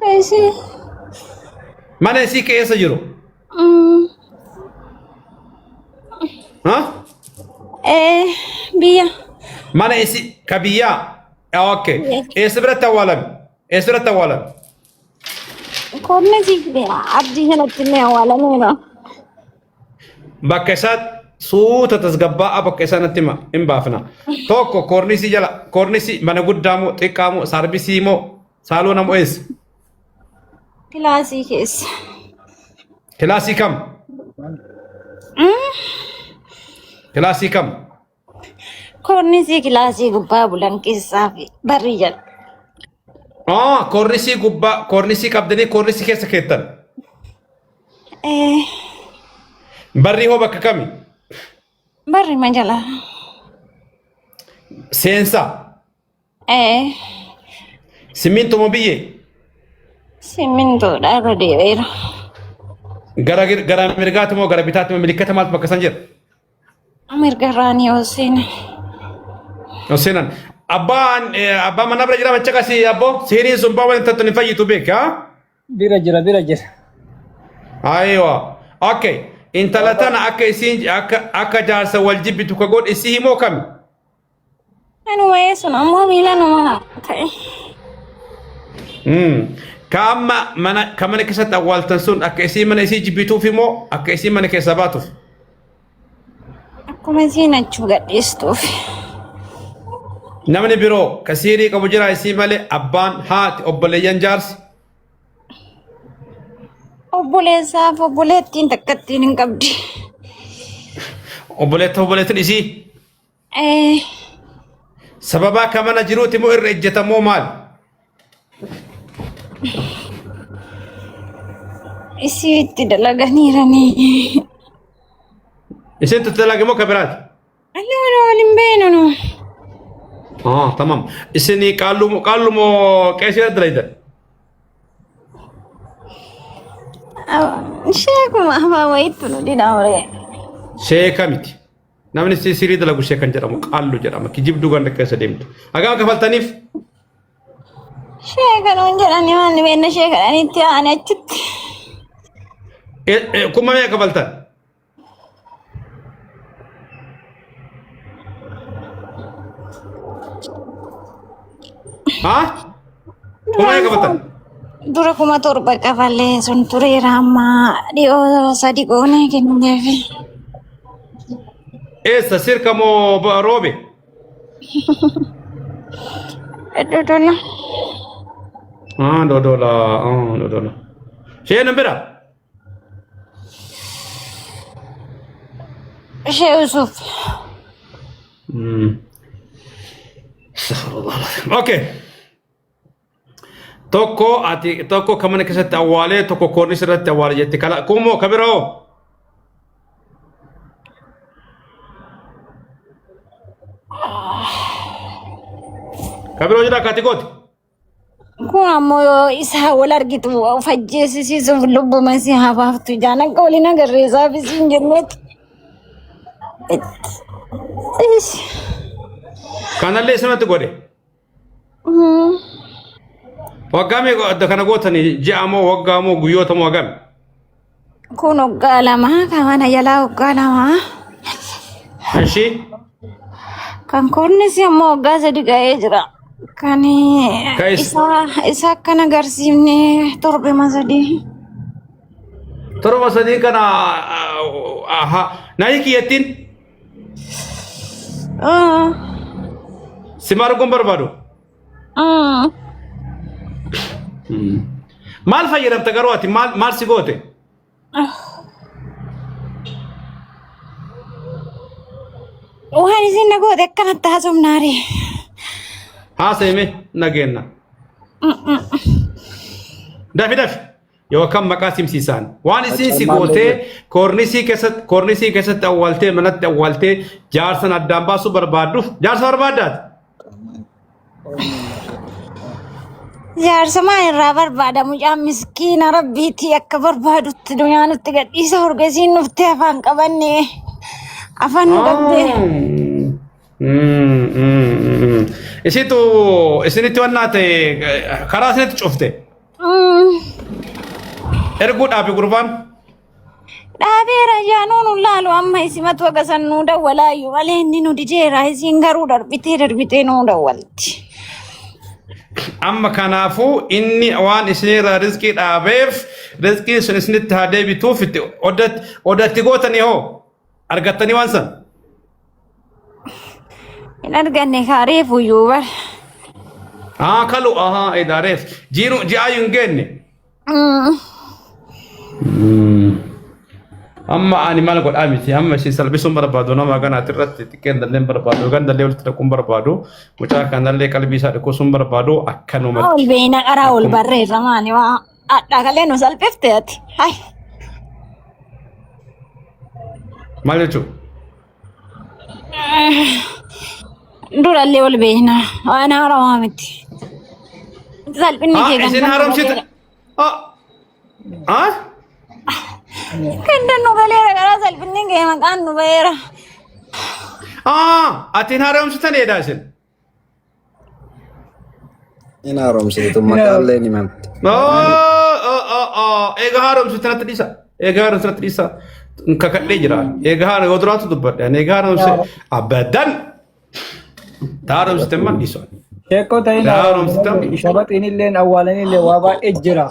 kaisi من إيسي كيسا جرو ها biya من إيسي كبيا اوكي إسبرت أولا korna jibbe abdi kanatti wala meera بكسات صوت تسقبا بكسات نتما إن بافنا توكو كورنيسي جلا كورنيسي من قدامو تكامو ساربيسيمو سالونا مويس kilaasii keessa كلاسي كم كلاسي كم kornisii kilaasii gubbaa bulan keessaa fi barri jala كورنيسي قبا كورنيسي كابدني كورنيسي كيسا كيتن بري هو بك كمي barri ma jala سينسا سمينتو مبيه simmintoodha irra deebiira gara mirgaatimo gara bitaatimo milikata maalt bakka san jira mirga irraanii Osenan abbaan mana bira jira macha kasi abbo sihiriin sun baa waliin tattu ni fayyitu beeka bira jira aywa okay intalatana akka isin akka jaarsa wal jibbitu ka god isi himo kam anuma yesun ammoo miila nama ta'e kama mana keessatti awwaaltan sun akka isi mana isi jibbituuf immoo akka isi mana keessa baatuuf Kumatiin achuu gadhiistuuf. namni biroo kasiirii qabu jira isii malee abbaan haati obboleeyyan jaarsi Obboleessaaf obboleettiin takkattiin hin qabdi. obboleettiin isii sababaa kamana jiruuti moo irra ejjetamoo maal Isii itti dalaganiiranii. isin itti dalage moo kabiraati Ani waliin beenu nu. tamam isini qaallu moo qeesira dalaydan Sheekuma afaan wayiitu nu dinaamre. sheeka miti namni sirii dalagu sheekan jedhamu qaallu jedhama kijibduu ganda keessa deemtu hagaa kafaltaniif Sheekanuun jedhanii waan beekna sheekadhanitti aan achitti. kuma mee kafaltan kuma mee kafaltan Dura 7,000 kafalee sun tureera amma dhiyoo 3 goonee kenneefi. eessa sirka moo roobe Dodola. dodola sheen bira Shee Yusuf. okay tokko kamana keessatti awwaalee tokko koornis irratti awwaale jetti kala kumoo kabiroo kabiroo jira kaatigooti Kun ammoo isaa wal argitu fajjeesisiisuuf lubbuma isii hafaaftu ijaan akka waliin agarreessaaf isiin jenneetti. kanallee isinatti godhe waggaa mee kana gootanii ji'a moo waggaa moo guyyoota moo hagam Kun waggaa lama kamana jalaa waggaa lama. ishii Kan kunis ammoo waggaa 3 ga'ee jira. Kan isa akkan agarsiifne torbema 3. torba sadii kana na hiikiyettiin si arguun barbaadu maal fayyadamta garuu ati maal si goote Waan isin na goote akkanatti haasofnaare. haasa'ime nageenna dafi yookaan maqaa simsiisaan waan isin si gootee koornisii keessatti awwaaltee manatti awwaaltee jaarsan addaan baasuu barbaadduuf jaarsa barbaaddaati. Jaarsa maan irraa barbaada mucaan miskiina rabbiitii akka barbaadutti dunyaa nutti gadhiisa horgasiin nuftee afaan qabanne afaan nu qabdee. Isinitti wannaa ta'e karaa isinitti cufte. Erguu dhaabi gurbaan. Dhaabeera jaanuun ulaalu amma isimatu agasan nuu dawwalaayyuu malee inni nu dideera isiin garuu darbitee nuu dawwalti. Amma kanaafuu inni waan isinirraa rizqii dhaabeef rizqiin sun isinitti haa deebituuf oddatti gootanii hoo argattanii waan san. Hin arganne kaareefuyyuu bar. Kalu idaareef ji'aayyuu hin geenne. Amma ani maal godhaa miti amma isin salphisuun barbaadu nama ganaati irratti xiqqeen dalleen barbaadu gan dallee walitti dhaquun barbaadu mucaa kanallee qalbii isaa dhiquusuun barbaadu akkanumatti. Ol beena qaraa ol barreessa maani waa dhaqalee nu salphifte ati. Maal jechuun? Durallee ol beena waan haarawaa miti. Salphinni kee kan isin haaromsite. Kan nu galeera karaa salphinni kee maqaan nu ba'eera. Atiin haaromsitan eedaa isin. Ina haaromsitu maqaallee ni mamti. Egaa haaromsitanatti dhiisa. Egaa haaromsitanatti dhiisa. Kakadhee jira. Egaa haaromsi yoo duraatu dubbadha. Egaa haaromsi abadan. Haaromsitan man dhiisa. Sheekoo ta'in shabaxiin illee awwaalan illee waa baay'ee jira.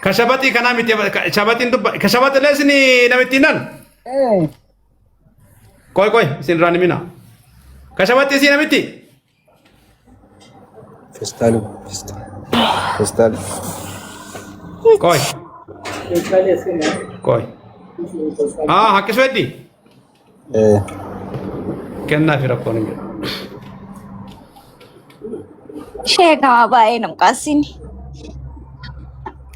Kashabatii kana miti shabatiin dubba kashabatii leesni namittiin nan. ቆይ ሲንራን ሚና ከሸመጥ ሲነምቲ ፌስታል ቆይ ሀቂስ ወዲ ከና ፊረኮን ሼክ አባይንም ቃሲኒ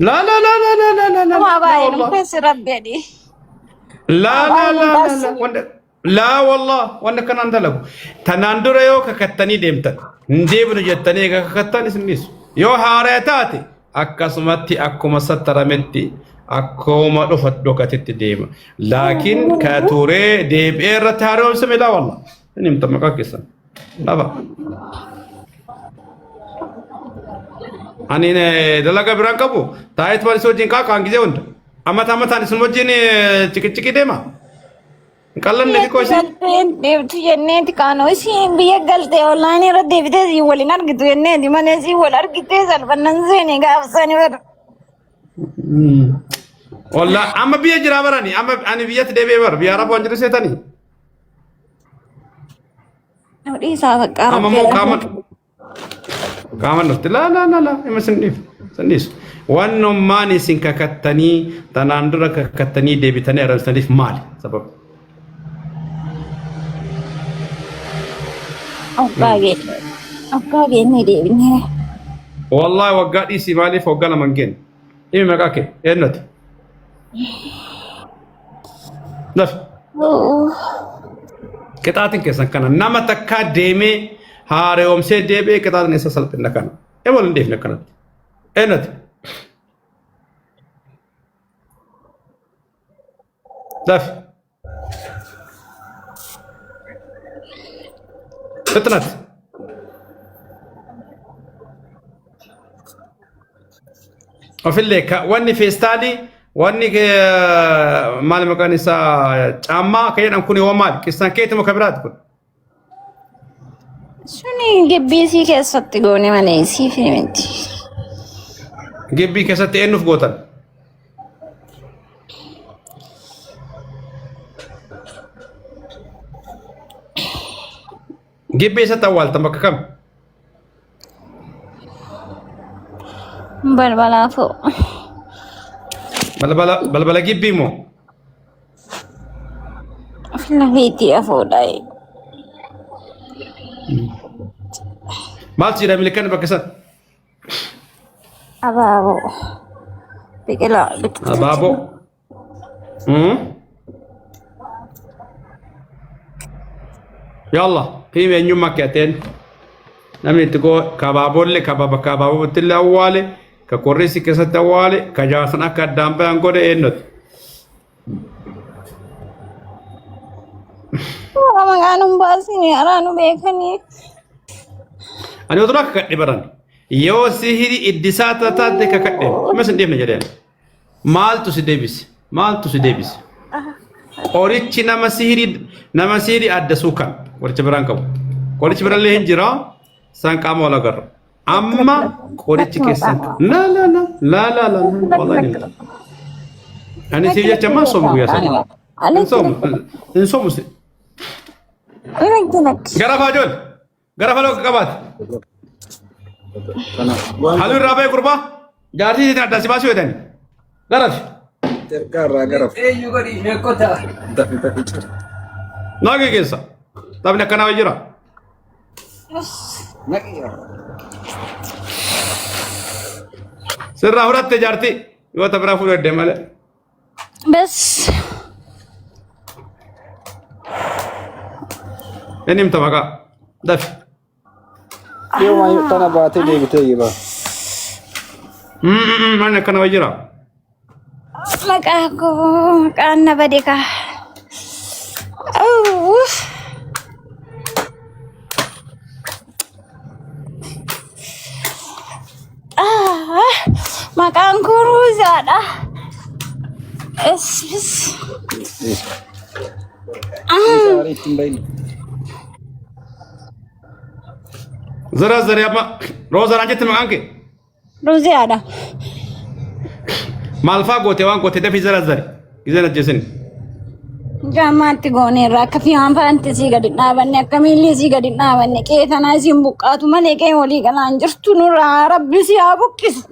لا لا لا لا لا لا لا لا አባይንም ከስረበዲ لا لا لا لا لا والله وانا كان عندلو تناندرو يو ككتني ديمتن نديبن جتني ككتني سنيس يو هاريتاتي akkasumatti akkuma sattarametti akkuma dhufat dhokatitti deema laakiin ka turee deebi'ee irratti haaromsame laa wallah inni mtamma kakkisan lafa anine dalaga biran qabu taayit wal sojin ka kan gize hunda amata isin wajjin cikiciki deema qallan ne ko shi deebtu jenneeti kaanoo isiin biyya galtee online irra deebitee si waliin argitu jenneeti malee si wal argitee salphannan seeni gaafsani bar walla amma biyya jira barani amma ani biyyatti deebee bar biyya rabu anjiru seetani odii isaa faqqaara amma moo kaaman nutti la ima sindif wanno maani sin kakattanii tanaan dura kakattanii deebitanii arabsaniif maali sabab Abbaa ni deebinee. Wallahi waggaa dhiisii maaliif waggaa lama hin geenye? Imi maqaa kee eenyuti? Lafi. Qixaatiin keessan kana nama takkaa deemee haareomsee deebi'ee qixaatiin isa salphina kana. Eemal hin deefne kanatti. Eenyuti? Lafi. فطنت وفي الليك واني في استادي واني مال مكان سا جاما كاين نكون يوم مال كيسان كيت مكبرات كن شنو جبيسي كاسات غوني ماليسي فهمتي جبي كاسات انو في غوتن جيبي ستوال تمك كم بلبلا فوق بلبلا جيبي مو في البيت أفوق داي مال تيرا ملكان بكسات أبابو بكلا أبابو يلا في منيو مكتين نمني تقول كبابولي كبابو بتلا أولي ككوريسي كسات أولي كجاسنا كدام بانقول إنت أنا كانوا باسيني أرانو بيكني أنا أدرك كدبران يو سهري إدسات تاتك كدب ما سنديم نجدين مال تسديبس أوريتشي نما سهري أدسوكان قريتش بران كم قريتش بران لين جرا سان كام ولا كر أما قريتش كيسان لا والله لا أنا سيجا كمان سوم يا سان إنسوم سي غرفة جول غرفة لو كبات هلو رابع قربا جارتي تنا داسباسي ودن غرف غرف ناقي كيسا طب نكنا وجرا سر راهورات تجارتي يو تبرا فول دمل بس انيم تماكا دف يوم تنا باتي دي بتيجي ما نكنا وجرا مكاكو مكان بديكا makan kurus ada es زرا يا ما روزا رانجت مكانك روزي ada مالفا قوتي وان قوتي دفي زرا إذا نجسني Jaamatti gooneerra akka fiihaan faantisii gadi dhaabanne akka miillisii gadi dhaabanne qeetanaa isiin buqqaatu malee qe'ee walii galaan jirtu nurraa rabbi si haa buqqisu.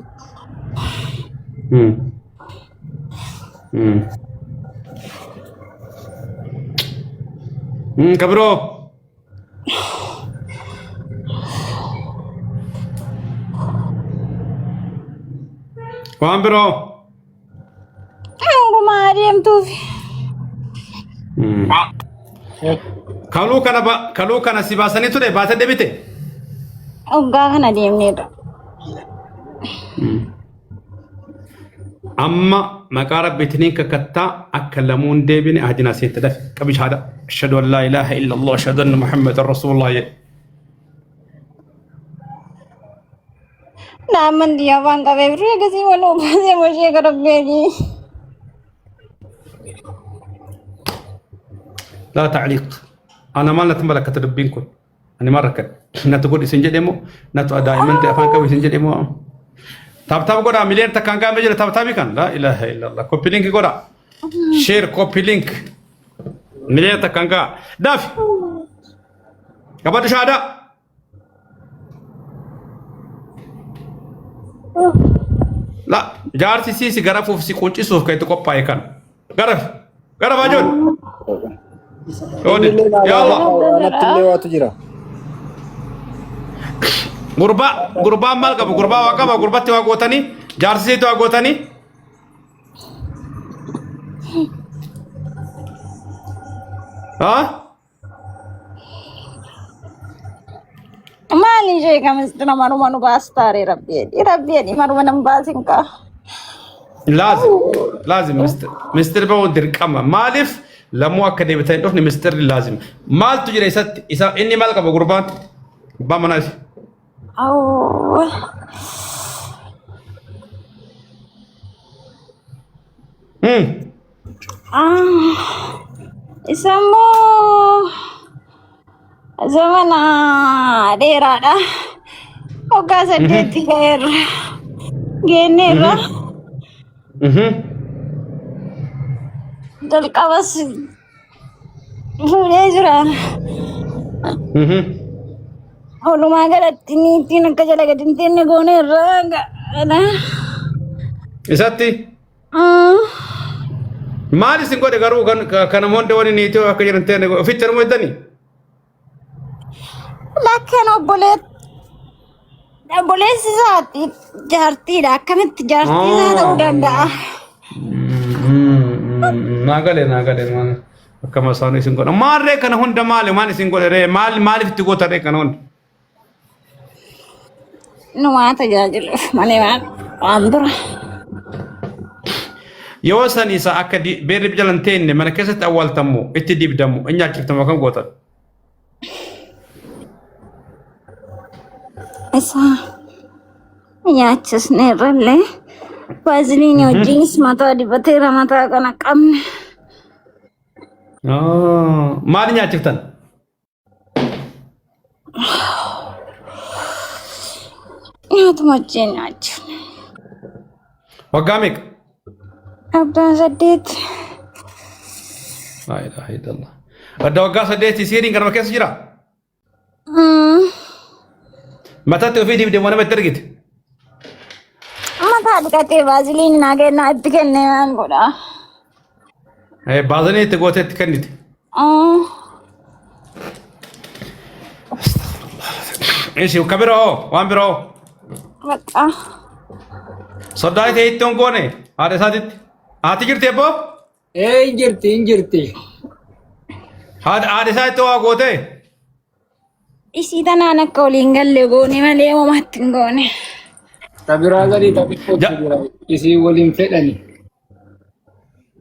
Kabiroo. Waan biroo. Hundumaa deemtuufi. Kaluu kana si baasanii ture baatee deebite. Hoggaa kana deemneerra. Amma maqaa rabbiitiin kakattaa akka lamuun deebine ahadina seetti dafe qabi shahaada ashhadu an laa ilaaha illa allah ashhadu anna muhammadan rasulullah jedhe. Naaman diyaa waan qabee birrii akkasii waloo baasee moshee garabbeeni. لا تعليق انا ما نتملك تدبينكم انا ما ركن نتقول سنجد ديمو نتو دائما تفان كوي سنجد ديمو تاب تاب غدا مليون تكان كان مجل تاب تابي كان لا اله الا الله كوبي لينك غدا شير كوبي لينك مليون تكان كا دافي كبد شهاده لا جارتي سي غرفو في كونتي سوف كاي تكوباي كان غرف غرف اجون يا الله غربا مال كبو غربا وكما غربتي واغوتاني جارسي تو واغوتاني ها مالي شيء كمستنا مانو باستاري ربي مانو باسينكا لازم مستر بودر كما مالف لمو أكدي بتاعي دفني مستر لازم مال تجري إسا إني مال كبا قربان بامناش أو إسمو زمانا ديرادا وكاسة ديتير جنيرا Dalqabas fuudhee jira. Walumaa galatti niitiin akka jala gadi hin teenne goone irraa isatti maal isin godhe garuu kana monde wani niitii akka jiran teenne ofitti armu iddani lakkeen obboleessi isaati jaartiidha akkamitti jaartii isaa ta'uu danda'a. Nagale man akkama saanu isin godha maarree kana hunda maali maan isin godhe ree maaliif itti goota ree kana hunda numaa tajaajiluuf malee waan bira yoo san isa akka beerri jalan teenne mana keessatti awwaaltamu itti dibdamu nyaachiftamu kan gootan isa nyaachisne irrallee Vaseline wajjinis mataa dibateera mataa kana qabne. Maali nyaachiftan? Nyaatuma wajjin nyaachifne. Waggaa meeqa? Waggaa 8. Laa ilaaha illallah. Wadda waggaa 8 siiriin garba keessa jira? Mataatti ofii dibdee mana itti argite? Mataa dhiqatee Vaseline naa kennaa itti kennee waan godhaa. Vaseline itti gootee itti kennite? Ishi kabiroo waan biroo? Bakka. Soddaa ta'e itti ongoone haadha isaatitti. Haati jirti ebboo? Injirti. Haadha isaa itti waa gootee? Isii tanaan akka waliin galle goone malee homaatti hin goone. Tabiraazari taphiffachu jira. Isii waliin fedhani.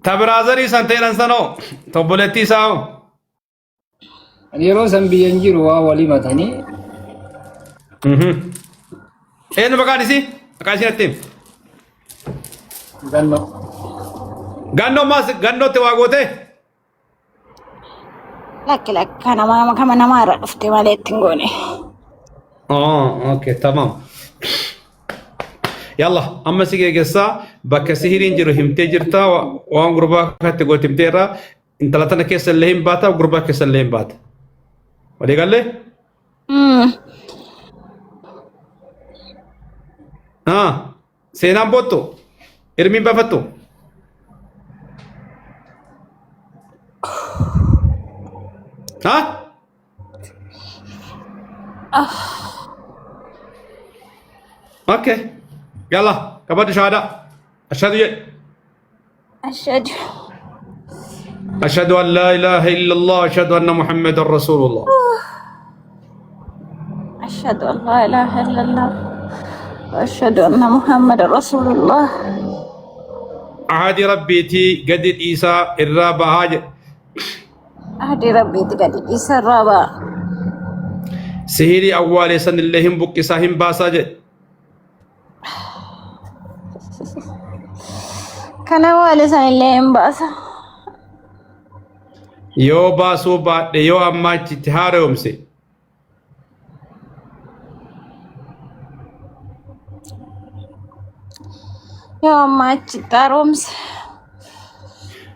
Tabiraazari san ta'edhan sanoo tobboleettii isaa hoo? Yeroo san biyyan jiru waa walii matanii. Eenyu maqaan isii? Maqaan isii natti himi? Gannoo. Gannootti waa gootee? Lakki kama namaa irra dhufte malee itti hin goone. Okay, tamam. Yalla, amma si geessaa bakka sihiriin jiru himtee jirta waan gurbaa katti gootimteerra intalatana keessa illee hin baata gurbaa keessa illee hin baata walii galle seenaan bootto irmiin baafattu اوكي يلا كبر شهادة أشهد أشهد أن لا إله إلا الله أشهد أن محمد رسول الله أشهد أن لا إله إلا الله وأشهد أن محمد رسول الله عهد ربيتي قد إيسى الرابع هاجر عهد ربيتي قد إيسى الرابع سهيري أول سن اللهم بك ساهم باساجد كان أول سن اللهم باسا يو باسو بعد يو أما تهارهم سي يو أما تهارهم سي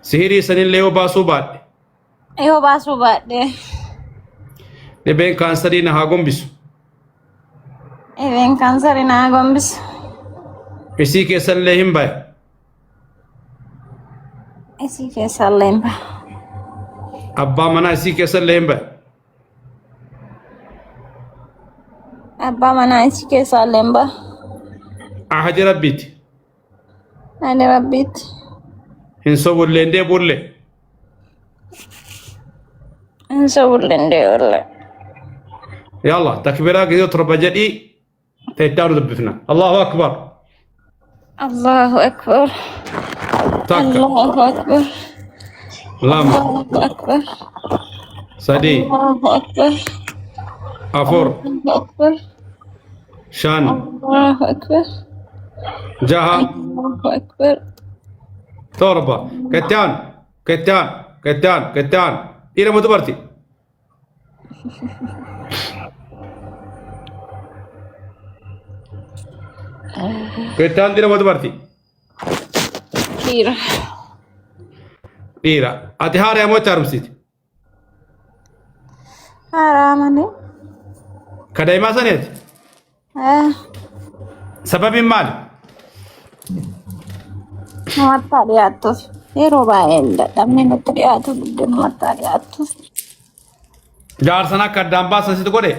سهيري سن اللهم باسو بعد يو باسو بعد Dhibeen kaansarii na haa gombisu. Dhibeen kaansarii na haa gombisu. Isii keessa illee hin baye. Isii keessa illee hin baye. Abbaa manaa isii keessa illee hin baye. Abbaa manaa isii keessa illee hin baye. Ahadi rabbiiti. Ahadi rabbiiti. Hin sobullee hin deebuullee. Hin sobullee hin deebuullee. يلا تكبيرا كذا تربى جدي تيتارو دبفنا الله أكبر الله أكبر الله أكبر لام الله أكبر سدي الله أكبر أفور الله أكبر شان الله أكبر جها الله أكبر تربى كتان إلى مدبرتي كتان دينا مدبرتي ديرا أتهار يا موت أرمسيت حرامني كداي ما سنت سبب مال مطارياتو يروبا إلا دمني مطارياتو بدون مطارياتو جار سنا كدام باس سنت كودي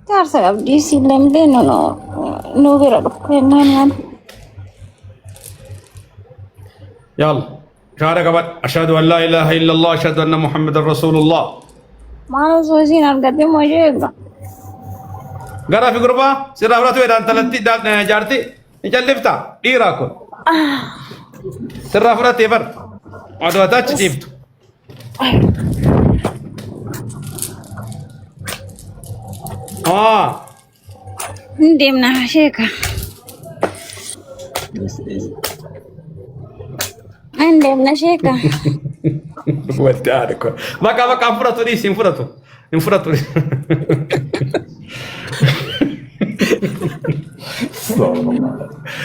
جار سكاب دي سيلم دي نو بيرا دكتور يلا شهادة كبر أشهد أن لا إله إلا الله أشهد أن محمد رسول الله ما نسوسين أرجع موجود غرا في غربا سيرا فراتو إذا أنت لتي دال جارتي نجلفتا ديراكو سيرا فراتي بر عدواتها تجيبتو ندمنا شيكا ندمنا شيكا وداركو ما فراتو دي سين فراتو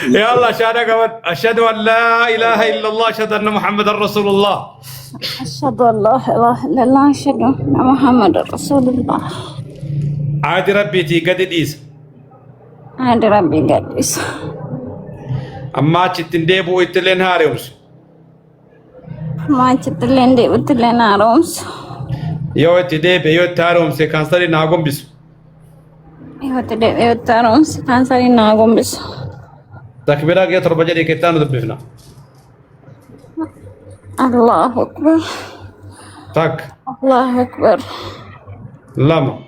يلا شهادة كمان أشهد أن لا إله إلا الله أشهد أن محمد رسول الله أشهد أن لا إله إلا الله أشهد أن محمد رسول الله عاد ربي تي قد إيس عاد ربي قد إيس أما تنديبو إتلين هاريوس ما تتلين دي وتلين هاريوس يو تديب يو تاروم سي كانسري ناغوم بيسو يو تديب يو تاروم سي كانسري ناغوم بيسو تكبيرا كي تربى جدي كتانو دبفنا الله أكبر تك الله أكبر لما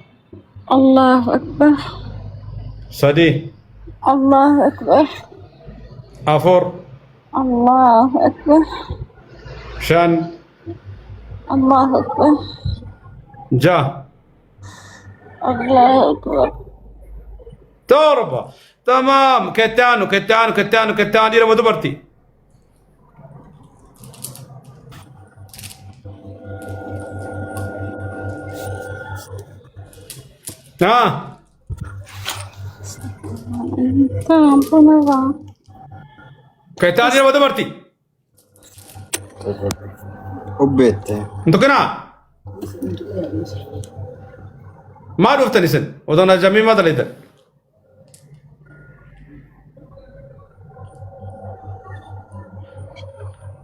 الله أكبر سدي الله أكبر أفور الله أكبر شان الله أكبر جا الله أكبر تربى تمام كتانو دي رمضو برتي Tamam, bana bak. كتاني رمضو برتي Ubbette. انتو كنا ما دوفتني سن ودونا جميع ما دليت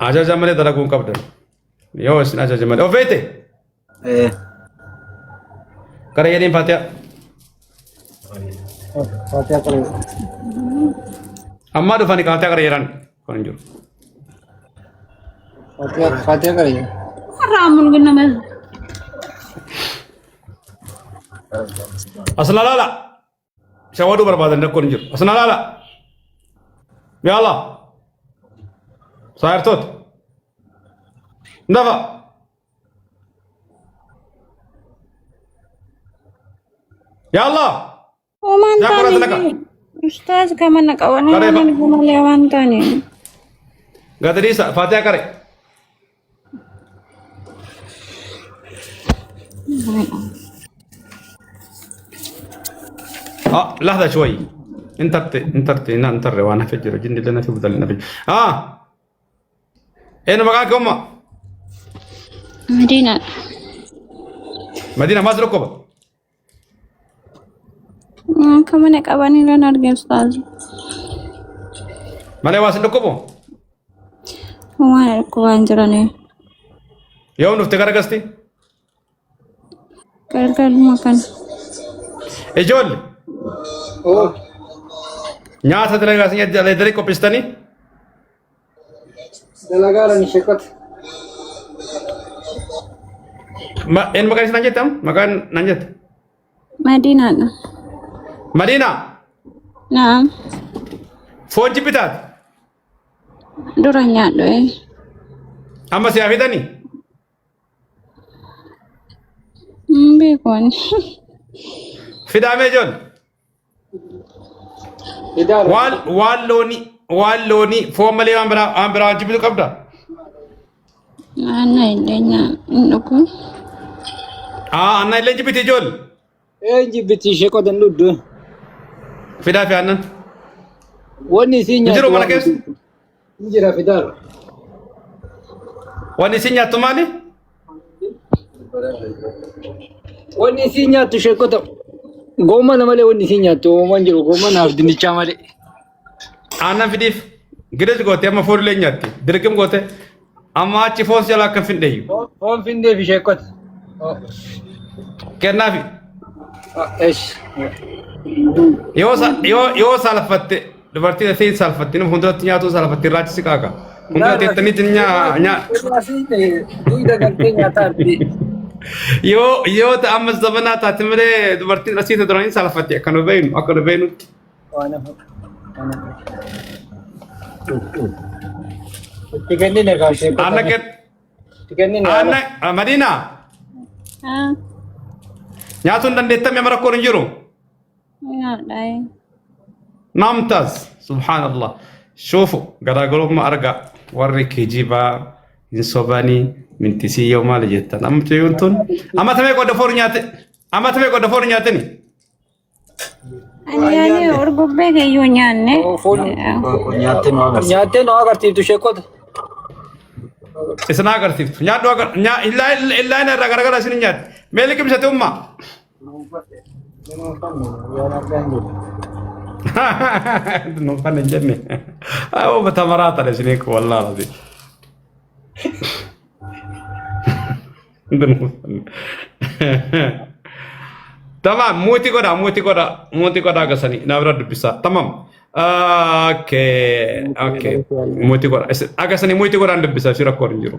आजा जमले दलगू कब डर यो इसने आजा जमले ओ वेते करे ये नहीं फातिया Fatihah करे अम्मा दुफानी कहते करे ये रन कौन जो Fatihah करे Ramun guna mah. असला लाला शवादू बर्बाद न कौन जो असला लाला या अल्लाह सायर तोत नवा या अल्लाह Oman Ya, kurang tenaga. tani. Ustaz kamana kawan Kare, Pak. ni guna lewan tani. Gadri फातिहा करे لحظة شوي انترت هنا انتر وانا فجر جندي لنا في بدل النبي اين مكانك أمة Medina. مدينة مصر ركوبة Kamana kawan ni lan arge ustaz. مالي واصل ركوبة Oman ko anjrane. يوم نفتكر قصدي Kal makan. اجول Oh نيا ستلقى سنيا دلدري كوبستاني Dalagaran ni Syekot ما ان مكان نانجت تم مكان نانجت Medina. مدينة Naam. فون جبتات Duranya doy. أما سيافيداني Bekon. في دامي جول Idar واللوني فون ملي أمبرا جبتو كبدا Ana idenya. Ndoko. أنا اللي جبتي جول Jibiti Syekot dan Ludu في دافع أنا Wani sinya نجرو ملكس Injira Fidar ونسيني أتماني Wani sinya tu Syekot Goma namale wani sinya tu manjiro goma na afdini chamale أنا في ديف جريج قوتي أما فور لين ياتي دركم قوتي أما تشوفون سيلا كفين ديو Hon finde fi Syekot كنا في Esh يو سالفتي دبرتي ثين سالفتي نم هندرة تنيا تو سالفتي راج سكاكا هندرة تني تنيا نيا Duida gantenya tarti يو تأمل زبنا تاتمرة دبرتي رسيت دراني سالفتي أكنو بينو Tiganni na ka Syekot أنا كت Tiganni na أنا مدينة Ah. نيا تون دندتا ميمرا كورنجرو Ya dai. نامتاز سبحان الله شوفوا غراغلو ما أرجع وريك جيبا إنسوباني من تسي يوم على جتة أم تيونتون أما تبي كود فورنياتني Ani orgobbe ke yo nyanne. Nyate no agarti tu Syekot إسنا أقرتيف نيا دو أقر نيا إلا أنا رغرغلا سنيات ملك مش هتوما نوفان الجنة أو بتمرات على سنيك والله العظيم تمام موتي كودا كسني نابرد بيسا تمام اوكي موتي كودا اكسني موتي كودا ندبسا سيرا كورنجرو